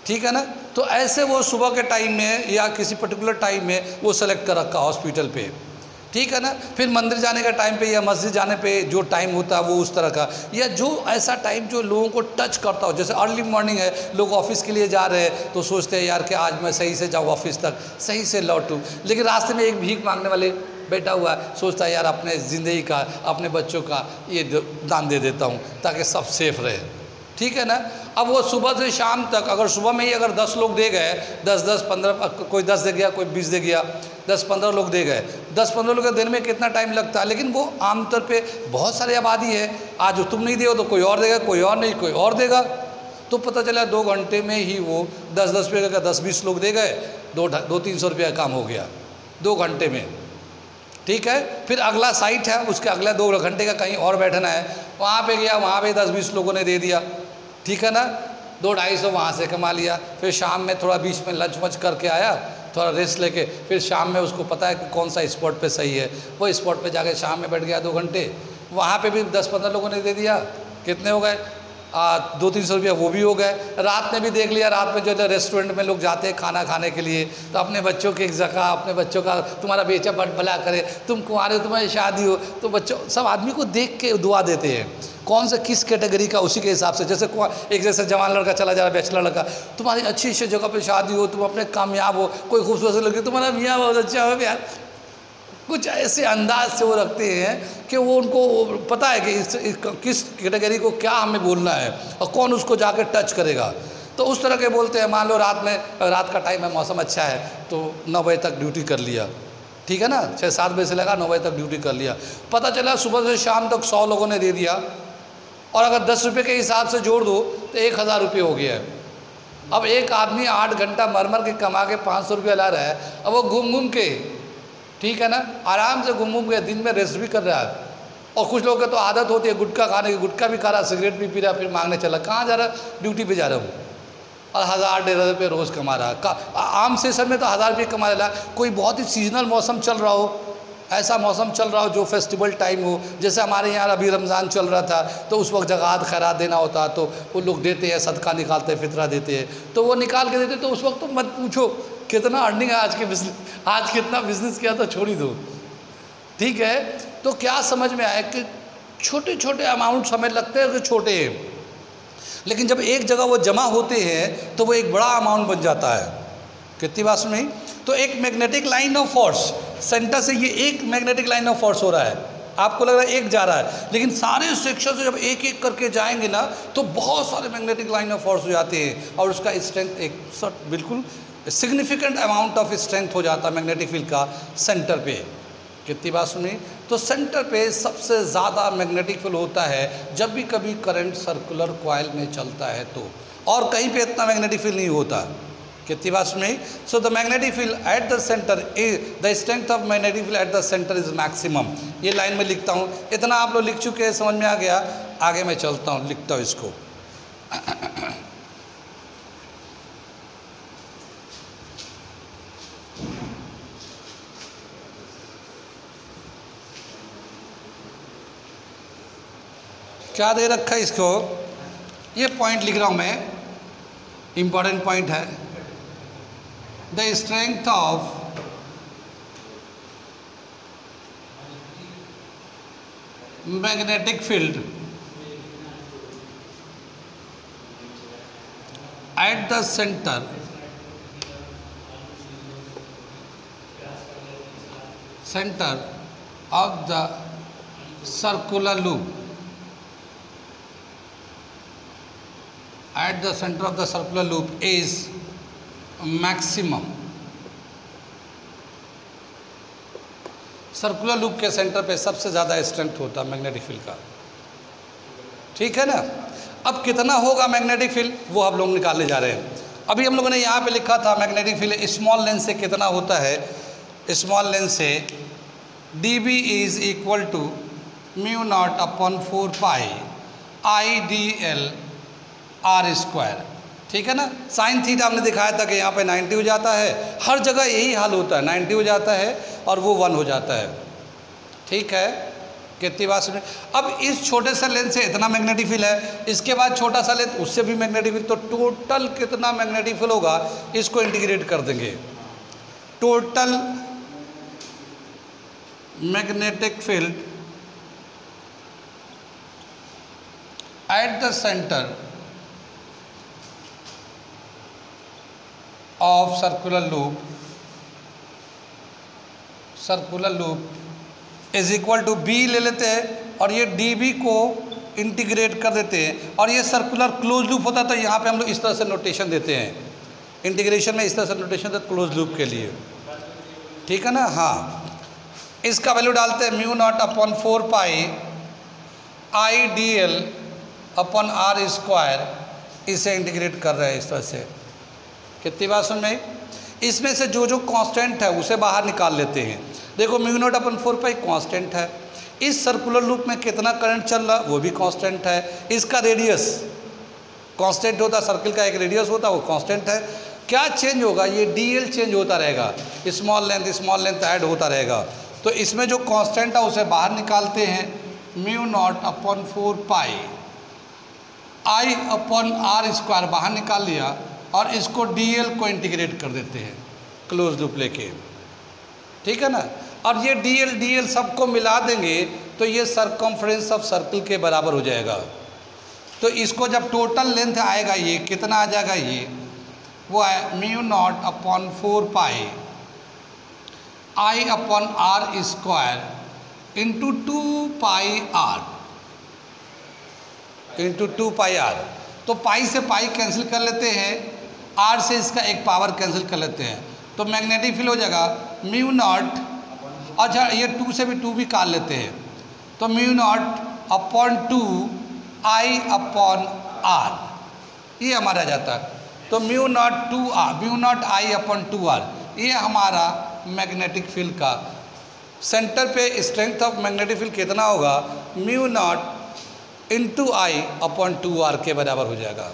ठीक है ना? तो ऐसे वो सुबह के टाइम में या किसी पर्टिकुलर टाइम में वो सेलेक्ट कर रखा हॉस्पिटल पे, ठीक है ना? फिर मंदिर जाने का टाइम पे या मस्जिद जाने पे जो टाइम होता है वो उस तरह का, या जो ऐसा टाइम जो लोगों को टच करता हो, जैसे अर्ली मॉर्निंग है, लोग ऑफिस के लिए जा रहे हैं तो सोचते हैं यार कि आज मैं सही से जाऊँ ऑफिस तक, सही से लौटूँ, लेकिन रास्ते में एक भीख मांगने वाले बैठा हुआ है, सोचता है यार अपने ज़िंदगी का, अपने बच्चों का ये दान दे देता हूँ ताकि सब सेफ रहे, ठीक है ना? अब वो सुबह से शाम तक, अगर सुबह में ही अगर 10 लोग दे गए, 10-10, 15, कोई 10 दे गया, कोई 20 दे गया, 10-15 लोग दे गए, 10-15 लोग के दिन में कितना टाइम लगता है, लेकिन वो आमतौर पे बहुत सारी आबादी है, आज तुम नहीं दे तो कोई और देगा, कोई और नहीं कोई और देगा, तो पता चला 2 घंटे में ही वो 10-10 रुपये का 10-20 लोग दे गए, 200-300 रुपये का काम हो गया 2 घंटे में, ठीक है? फिर अगला साइट है, उसके अगला 2 घंटे का कहीं और बैठना है, वहाँ पे गया, वहाँ पे 10-20 लोगों ने दे दिया, ठीक है ना? 200-250 वहाँ से कमा लिया। फिर शाम में थोड़ा बीच में लंच वंच करके आया, थोड़ा रेस्ट लेके, फिर शाम में उसको पता है कि कौन सा स्पॉट पे सही है, वो स्पॉट पे जाके शाम में बैठ गया 2 घंटे, वहाँ पे भी 10-15 लोगों ने दे दिया, कितने हो गए? 200-300 रुपया वो भी हो गए। रात में भी देख लिया, रात में जो है रेस्टोरेंट में लोग जाते हैं खाना खाने के लिए, तो अपने बच्चों की एक जगह, अपने बच्चों का, तुम्हारा बेचा बट भला करे, तुम कुंवारे हो, तुम्हारी शादी हो, तो बच्चों सब आदमी को देख के दुआ देते हैं, कौन से किस कैटेगरी का उसी के हिसाब से। जैसे एक जैसे जवान लड़का चला जा रहा है, बैचलर लड़का, तुम्हारी अच्छी जगह पे शादी हो, तुम अपने कामयाब हो, कोई खूबसूरत लड़की, तुम्हारा मियाँ बहुत अच्छा हो यार, कुछ ऐसे अंदाज से वो रखते हैं कि वो उनको पता है कि किस कैटेगरी को क्या हमें बोलना है और कौन उसको जाके टच करेगा, तो उस तरह के बोलते हैं। मान लो रात का टाइम है, मौसम अच्छा है, तो 9 बजे तक ड्यूटी कर लिया, ठीक है ना? 6-7 बजे से लगा 9 बजे तक ड्यूटी कर लिया, पता चला सुबह से शाम तक 100 लोगों ने दे दिया, और अगर 10 रुपये के हिसाब से जोड़ दो तो 1000 रुपये हो गया है, अब एक आदमी 8 घंटा मर के कमा के 500 रुपया ला रहा है, अब वो घूम के, ठीक है ना, आराम से घूम के दिन में रेस्ट भी कर रहा है। और कुछ लोगों की तो आदत होती है गुटखा खाने की, गुटखा भी खा रहा, सिगरेट भी पी रहा, फिर मांगने चला, कहाँ जा रहा, ड्यूटी पे जा रहा हूँ, और 1000-1500 रुपये रोज़ कमा रहा। आम सेशन में तो 1000 रुपये कमा रहा। कोई बहुत ही सीजनल मौसम चल रहा हो, ऐसा मौसम चल रहा हो जो फेस्टिवल टाइम हो, जैसे हमारे यहाँ अभी रमज़ान चल रहा था, तो उस वक्त ज़कात खैरात देना होता, तो वो लोग देते हैं, सदका निकालते हैं, फितरा देते हैं, तो वो निकाल के देते, तो उस वक्त तो मत पूछो कितना अर्निंग है आज के बिजनेस, आज कितना बिजनेस किया तो छोड़ ही दो, ठीक है। तो क्या समझ में आया कि छोटे छोटे अमाउंट समझ लगते हैं कि छोटे हैं, लेकिन जब एक जगह वो जमा होते हैं तो वो एक बड़ा अमाउंट बन जाता है। कितनी बात सुनी? तो एक magnetic line of force centre से, ये एक मैग्नेटिक लाइन ऑफ फोर्स हो रहा है, आपको लग रहा है एक जा रहा है, लेकिन सारे सेक्शन से जब एक एक करके जाएंगे ना तो बहुत सारे मैग्नेटिक लाइन ऑफ फोर्स हो जाते हैं, और उसका स्ट्रेंथ एक बिल्कुल सिग्निफिकेंट अमाउंट ऑफ स्ट्रेंथ हो जाता है मैग्नेटिक फील्ड का सेंटर पे। कितनी बात सुनी? तो सेंटर पे सबसे ज़्यादा मैग्नेटिक फील्ड होता है जब भी कभी करंट सर्कुलर कॉइल में चलता है तो, और कहीं पे इतना मैग्नेटिक फील्ड नहीं होता। कितनी बात सुनी? So the magnetic field at the centre is the strength of magnetic field at the centre is maximum. ये लाइन में लिखता हूँ, इतना आप लोग लिख चुके हैं, समझ में आ गया। आगे मैं चलता हूँ, लिखता हूँ इसको। क्या दे रखा है इसको, ये पॉइंट लिख रहा हूँ मैं, इंपॉर्टेंट पॉइंट है। The strength of magnetic field at the centre of the circular loop at the center of the circular loop is maximum। Circular loop के सेंटर पे सबसे ज़्यादा स्ट्रेंथ होता है मैग्नेटिक फील्ड का, ठीक है ना। अब कितना होगा मैग्नेटिक फील्ड, वो हम लोग निकालने जा रहे हैं। अभी हम लोगों ने यहाँ पे लिखा था मैग्नेटिक फील्ड स्मॉल लेंथ से कितना होता है, स्मॉल लेंथ से dB is equal to μ0/4 pi IDL R square, ठीक है ना। साइन थीटा हमने दिखाया था कि यहाँ पे 90 हो जाता है, हर जगह यही हाल होता है, 90 हो जाता है और वो 1 हो जाता है, ठीक है। कितनी बात सुनिए? अब इस छोटे से लेंथ से इतना मैग्नेटिक फील्ड है, इसके बाद छोटा सा लेंथ उससे भी मैग्नेटिक फील्ड, तो टोटल कितना मैग्नेटिक फील्ड होगा, इसको इंटीग्रेट कर देंगे। Total magnetic field at the centre of circular loop is equal to B ले लेते हैं, और ये डी बी को इंटीग्रेट कर देते हैं, और ये सर्कुलर क्लोज लूप होता है, तो यहाँ पे हम लोग इस तरह से नोटेशन देते हैं, इंटीग्रेशन में इस तरह से नोटेशन देते क्लोज लूप के लिए, ठीक है ना। हाँ, इसका वैल्यू डालते हैं μ0/4 पाई IDL/R स्क्वायर, इसे इंटीग्रेट कर रहे हैं इस तरह से। कितनी बात सुन में? इसमें से जो जो कांस्टेंट है उसे बाहर निकाल लेते हैं। देखो μ0/4 पाई कांस्टेंट है, इस सर्कुलर लूप में कितना करंट चल रहा वो भी कांस्टेंट है, इसका रेडियस कांस्टेंट होता, सर्कल का एक रेडियस होता वो कांस्टेंट है। क्या चेंज होगा, ये DL चेंज होता रहेगा, स्मॉल लेंथ ऐड होता रहेगा। तो इसमें जो कांस्टेंट है उसे बाहर निकालते हैं, μ0/4 पाई I/R स्क्वायर बाहर निकाल लिया, और इसको DL को इंटीग्रेट कर देते हैं क्लोज लूप लेके, ठीक है ना। और ये DL सबको मिला देंगे तो ये सरकमफ्रेंस ऑफ सर्कल के बराबर हो जाएगा। तो इसको जब टोटल लेंथ आएगा, ये कितना आ जाएगा, ये वो है μ0/4 पाई I/R स्क्वायर इंटू 2 पाई R। तो पाई से पाई कैंसिल कर लेते हैं, R से इसका एक पावर कैंसिल कर लेते हैं, तो मैग्नेटिक फील्ड हो जाएगा μ0, अच्छा ये 2 से भी 2 भी काट लेते हैं, तो μ0/2 I/R, ये हमारा जाता है। तो mu not I upon 2r, ये हमारा मैग्नेटिक फील्ड का सेंटर पे स्ट्रेंथ ऑफ मैग्नेटिक फील्ड कितना होगा, म्यू नॉट इंटू आई अपॉन 2r के बराबर हो जाएगा।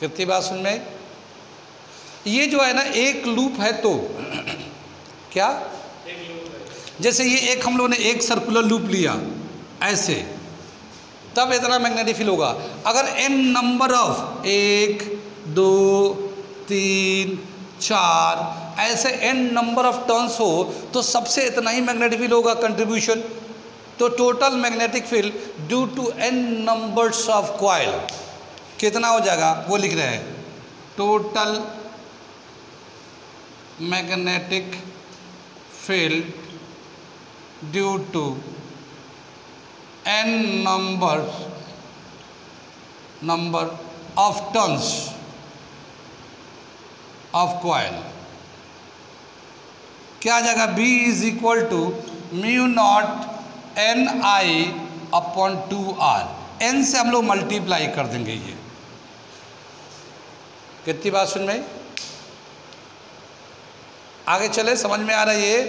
कितनी बात सुन में? ये जो है ना एक लूप है, तो क्या जैसे ये एक हम लोगों ने एक सर्कुलर लूप लिया ऐसे, तब इतना मैग्नेटिक फील्ड होगा। अगर n नंबर ऑफ 1 2 3 4 ऐसे n नंबर ऑफ टर्न्स हो तो सबसे इतना ही मैग्नेटिक फील्ड होगा कंट्रीब्यूशन। तो total magnetic field due to n numbers of coil कितना हो जाएगा, वो लिख रहे हैं। Total magnetic field due to n number of turns of coil क्या आ जाएगा, B is equal to mu naught N I upon 2r। n से हम लोग मल्टीप्लाई कर देंगे। ये कितनी बात सुन में? आगे चले, समझ में आ रहा है? ये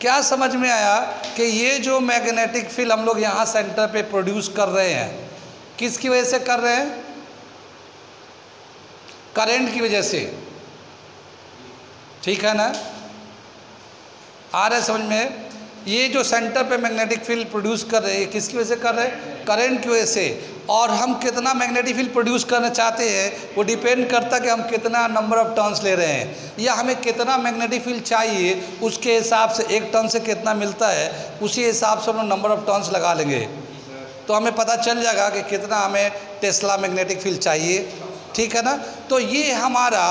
क्या समझ में आया कि ये जो मैग्नेटिक फील्ड हम लोग यहाँ सेंटर पे प्रोड्यूस कर रहे हैं, किसकी वजह से कर रहे हैं? करंट की वजह से। ठीक है ना? आ रहा है समझ में? ये जो सेंटर पे मैग्नेटिक फील्ड प्रोड्यूस कर रहे हैं, किसकी वजह से कर रहे हैं? करंट की वजह से। और हम कितना मैग्नेटिक फील्ड प्रोड्यूस करना चाहते हैं वो डिपेंड करता है कि हम कितना नंबर ऑफ टर्न्स ले रहे हैं, या हमें कितना मैग्नेटिक फील्ड चाहिए उसके हिसाब से एक टर्न से कितना मिलता है उसी हिसाब से हम नंबर ऑफ टर्न्स लगा लेंगे, तो हमें पता चल जाएगा कि कितना हमें टेस्ला मैग्नेटिक फील्ड चाहिए। ठीक है ना? तो ये हमारा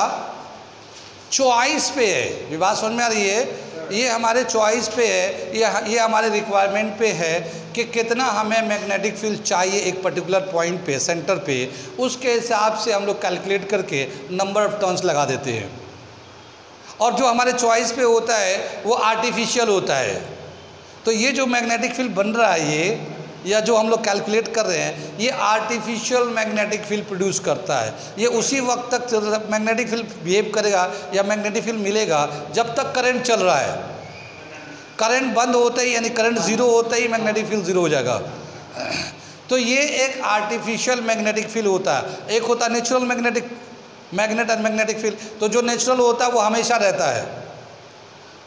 चॉइस पे है। ये बात समझ में आ रही है? ये हमारे चॉइस पे है, ये हमारे रिक्वायरमेंट पे है कि कितना हमें मैग्नेटिक फील्ड चाहिए एक पर्टिकुलर पॉइंट पे, सेंटर पे। उसके हिसाब से हम लोग कैलकुलेट करके नंबर ऑफ टर्न्स लगा देते हैं। और जो हमारे चॉइस पे होता है वो आर्टिफिशियल होता है। तो ये जो मैग्नेटिक फील्ड बन रहा है ये, या जो हम लोग कैलकुलेट कर रहे हैं, ये आर्टिफिशियल मैग्नेटिक फील्ड प्रोड्यूस करता है। ये उसी वक्त तक मैग्नेटिक फील्ड बिहेव करेगा या मैग्नेटिक फील्ड मिलेगा जब तक करंट चल रहा है। करंट बंद होता ही, यानी करंट ज़ीरो होता ही मैग्नेटिक फील्ड ज़ीरो हो जाएगा। तो ये एक आर्टिफिशियल मैग्नेटिक फील्ड होता है। एक होता है natural magnet and magnetic field. तो जो नेचुरल होता है वो हमेशा रहता है,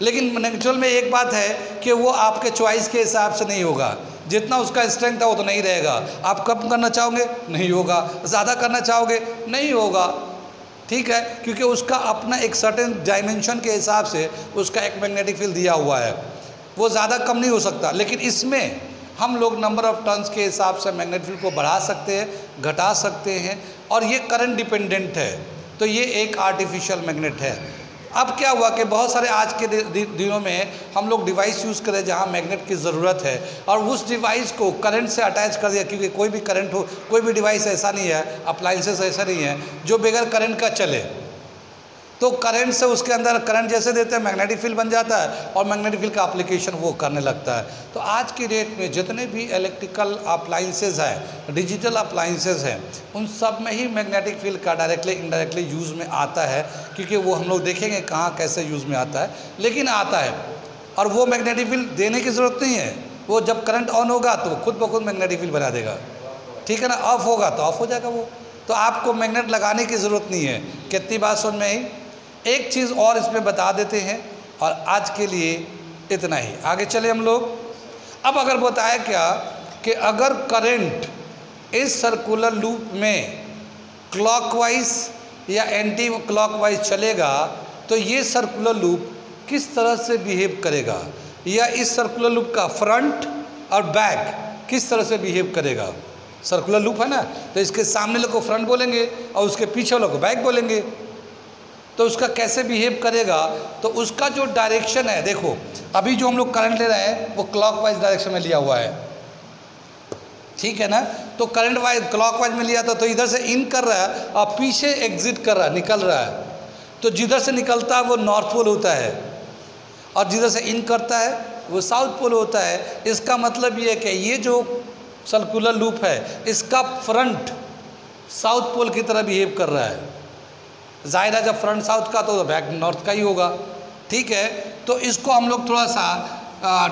लेकिन नेचुरल में एक बात है कि वो आपके चॉइस के हिसाब से नहीं होगा। जितना उसका स्ट्रेंथ है वो तो नहीं रहेगा। आप कम करना चाहोगे नहीं होगा, ज़्यादा करना चाहोगे नहीं होगा। ठीक है? क्योंकि उसका अपना एक सर्टेन डायमेंशन के हिसाब से उसका एक मैग्नेटिक फील्ड दिया हुआ है, वो ज़्यादा कम नहीं हो सकता। लेकिन इसमें हम लोग नंबर ऑफ टर्न्स के हिसाब से मैग्नेटिक फील्ड को बढ़ा सकते हैं, घटा सकते हैं, और ये करंट डिपेंडेंट है। तो ये एक आर्टिफिशियल मैग्नेट है। अब क्या हुआ कि बहुत सारे आज के दिनों में हम लोग डिवाइस यूज़ करें जहाँ मैग्नेट की ज़रूरत है, और उस डिवाइस को करंट से अटैच कर दिया। क्योंकि कोई भी करंट हो, कोई भी डिवाइस ऐसा नहीं है, अप्लाइंसेस ऐसा नहीं है जो बगैर करंट का चले। तो करंट से उसके अंदर करंट जैसे देते हैं मैग्नेटिक फील्ड बन जाता है, और मैग्नेटिक फील्ड का एप्लीकेशन वो करने लगता है। तो आज की डेट में जितने भी इलेक्ट्रिकल अप्लाइंसेस हैं, डिजिटल अप्लाइंसेस हैं, उन सब में ही मैग्नेटिक फील्ड का डायरेक्टली इनडायरेक्टली यूज़ में आता है। क्योंकि वो हम लोग देखेंगे कहाँ कैसे यूज़ में आता है, लेकिन आता है। और वो मैग्नेटिक फील्ड देने की ज़रूरत नहीं है, वो जब करंट ऑन होगा तो खुद ब खुद मैग्नेटिक फील्ड बना देगा। ठीक है ना? ऑफ होगा तो ऑफ हो जाएगा वो। तो आपको मैग्नेट लगाने की ज़रूरत नहीं है। कितनी बात सुन में आई? एक चीज़ और इसमें बता देते हैं, और आज के लिए इतना ही। आगे चले हम लोग। अब अगर बताया क्या कि अगर करंट इस सर्कुलर लूप में क्लॉकवाइज या एंटी क्लॉकवाइज चलेगा तो ये सर्कुलर लूप किस तरह से बिहेव करेगा, या इस सर्कुलर लूप का फ्रंट और बैक किस तरह से बिहेव करेगा। सर्कुलर लूप है ना, तो इसके सामने लोग को फ्रंट बोलेंगे और उसके पीछे लोग को बैक बोलेंगे। तो उसका कैसे बिहेव करेगा, तो उसका जो डायरेक्शन है, देखो अभी जो हम लोग करंट ले रहे हैं वो क्लॉकवाइज डायरेक्शन में लिया हुआ है। ठीक है ना? तो करंट वाइज क्लॉकवाइज में लिया था, तो इधर से इन कर रहा है और पीछे एग्जिट कर रहा है, निकल रहा है। तो जिधर से निकलता है वो नॉर्थ पोल होता है, और जिधर से इन करता है वो साउथ पोल होता है। इसका मतलब ये है कि ये जो सर्कुलर लूप है इसका फ्रंट साउथ पोल की तरह बिहेव कर रहा है। जाहिर है जब फ्रंट साउथ का तो बैक नॉर्थ का ही होगा। ठीक है, तो इसको हम लोग थोड़ा सा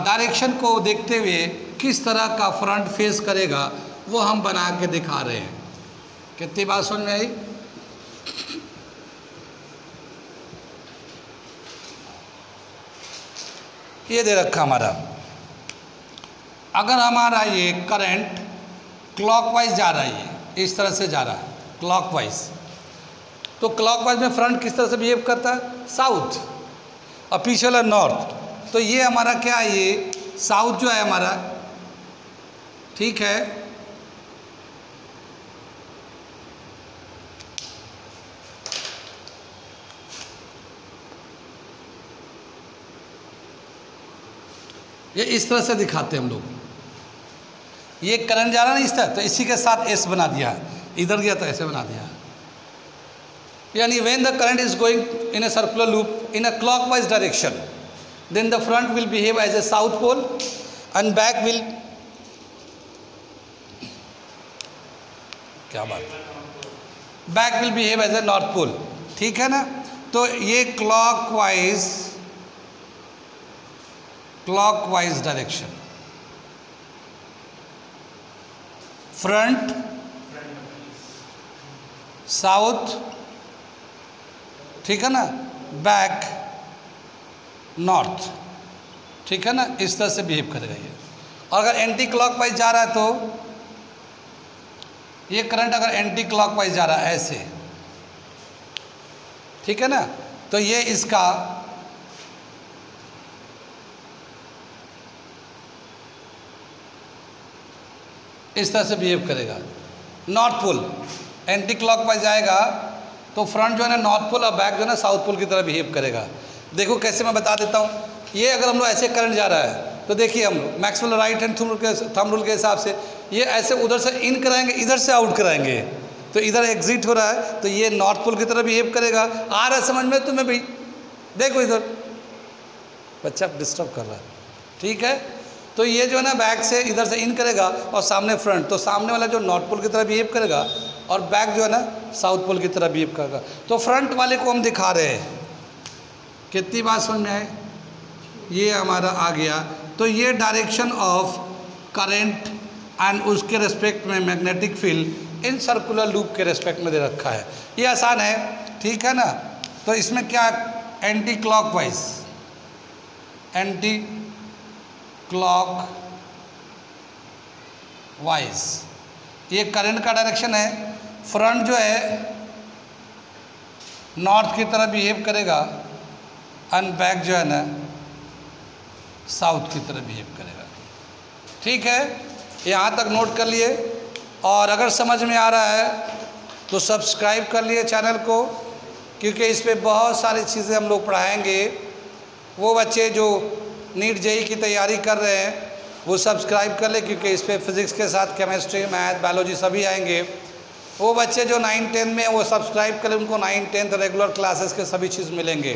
डायरेक्शन को देखते हुए किस तरह का फ्रंट फेस करेगा वो हम बना के दिखा रहे हैं। कितनी बात समझ में आई? ये दे रखा हमारा, अगर हमारा ये करंट क्लॉकवाइज जा रहा है, ये इस तरह से जा रहा है क्लॉकवाइज, तो क्लॉकवाइज में फ्रंट किस तरह से बिहेव करता है? साउथ, और पीछे वाला नॉर्थ। तो ये हमारा क्या है, ये साउथ जो है हमारा, ठीक है, ये इस तरह से दिखाते हैं हम लोग। ये करंट जा रहा है ना इस तरह, तो इसी के साथ एस बना दिया है, इधर गया तो ऐसे बना दिया है। यानी when the current is going in a circular loop in a clockwise direction, then the front will behave as a south pole and back will, क्या बात, back will behave as a north pole। ठीक है ना? तो ये clockwise direction, front south, ठीक है ना, बैक नॉर्थ, ठीक है ना, इस तरह से बिहेव करेगा ये। और अगर एंटी क्लॉकवाइज जा रहा है तो ये करंट अगर एंटी क्लॉकवाइज जा रहा है ऐसे, ठीक है ना, तो ये इसका इस तरह से बिहेव करेगा। नॉर्थ पोल एंटी क्लॉकवाइज जाएगा तो फ्रंट जो है ना नॉर्थ पोल और बैक जो है ना साउथ पोल की तरह बिहेव करेगा। देखो कैसे, मैं बता देता हूँ। ये अगर हम लोग ऐसे करंट जा रहा है तो देखिए हम लोग Maxwell right hand thumb rule के हिसाब से ये ऐसे उधर से इन कराएंगे, इधर से आउट कराएंगे, तो इधर एग्जिट हो रहा है, तो ये नॉर्थ पोल की तरह बिहेव करेगा। आ रहा है समझ में तुम्हें भाई? देखो इधर बच्चा डिस्टर्ब कर रहा है, ठीक है। तो ये जो है ना बैक से इधर से इन करेगा और सामने फ्रंट, तो सामने वाला जो नॉर्थ पोल की तरह बिहेव करेगा और बैक जो है ना साउथ पोल की तरह बिहेव करेगा। तो फ्रंट वाले को हम दिखा रहे हैं। कितनी बात समझ में आए? ये हमारा आ गया। तो ये डायरेक्शन ऑफ करंट एंड उसके रेस्पेक्ट में magnetic field in circular loop के रेस्पेक्ट में दे रखा है। ये आसान है, ठीक है ना। तो इसमें क्या, anti clockwise, anti clock wise ये करंट का डायरेक्शन है। फ्रंट जो है नॉर्थ की तरह बिहेव करेगा एंड बैक जो है ना साउथ की तरह बिहेव करेगा। ठीक है, यहाँ तक नोट कर लिए। और अगर समझ में आ रहा है तो सब्सक्राइब कर लिए चैनल को, क्योंकि इस पर बहुत सारी चीज़ें हम लोग पढ़ाएंगे। वो बच्चे जो नीट जेई की तैयारी कर रहे हैं वो सब्सक्राइब कर ले, क्योंकि इस पर फिज़िक्स के साथ केमिस्ट्री, मैथ, बायोलॉजी सभी आएंगे। वो बच्चे जो 9-10 में वो सब्सक्राइब करें, उनको 9-10 रेगुलर क्लासेस के सभी चीज़ मिलेंगे।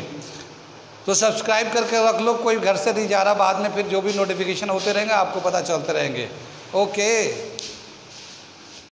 तो सब्सक्राइब करके रख लो, कोई घर से नहीं जा रहा, बाद में फिर जो भी नोटिफिकेशन होते रहेंगे आपको पता चलते रहेंगे। ओके।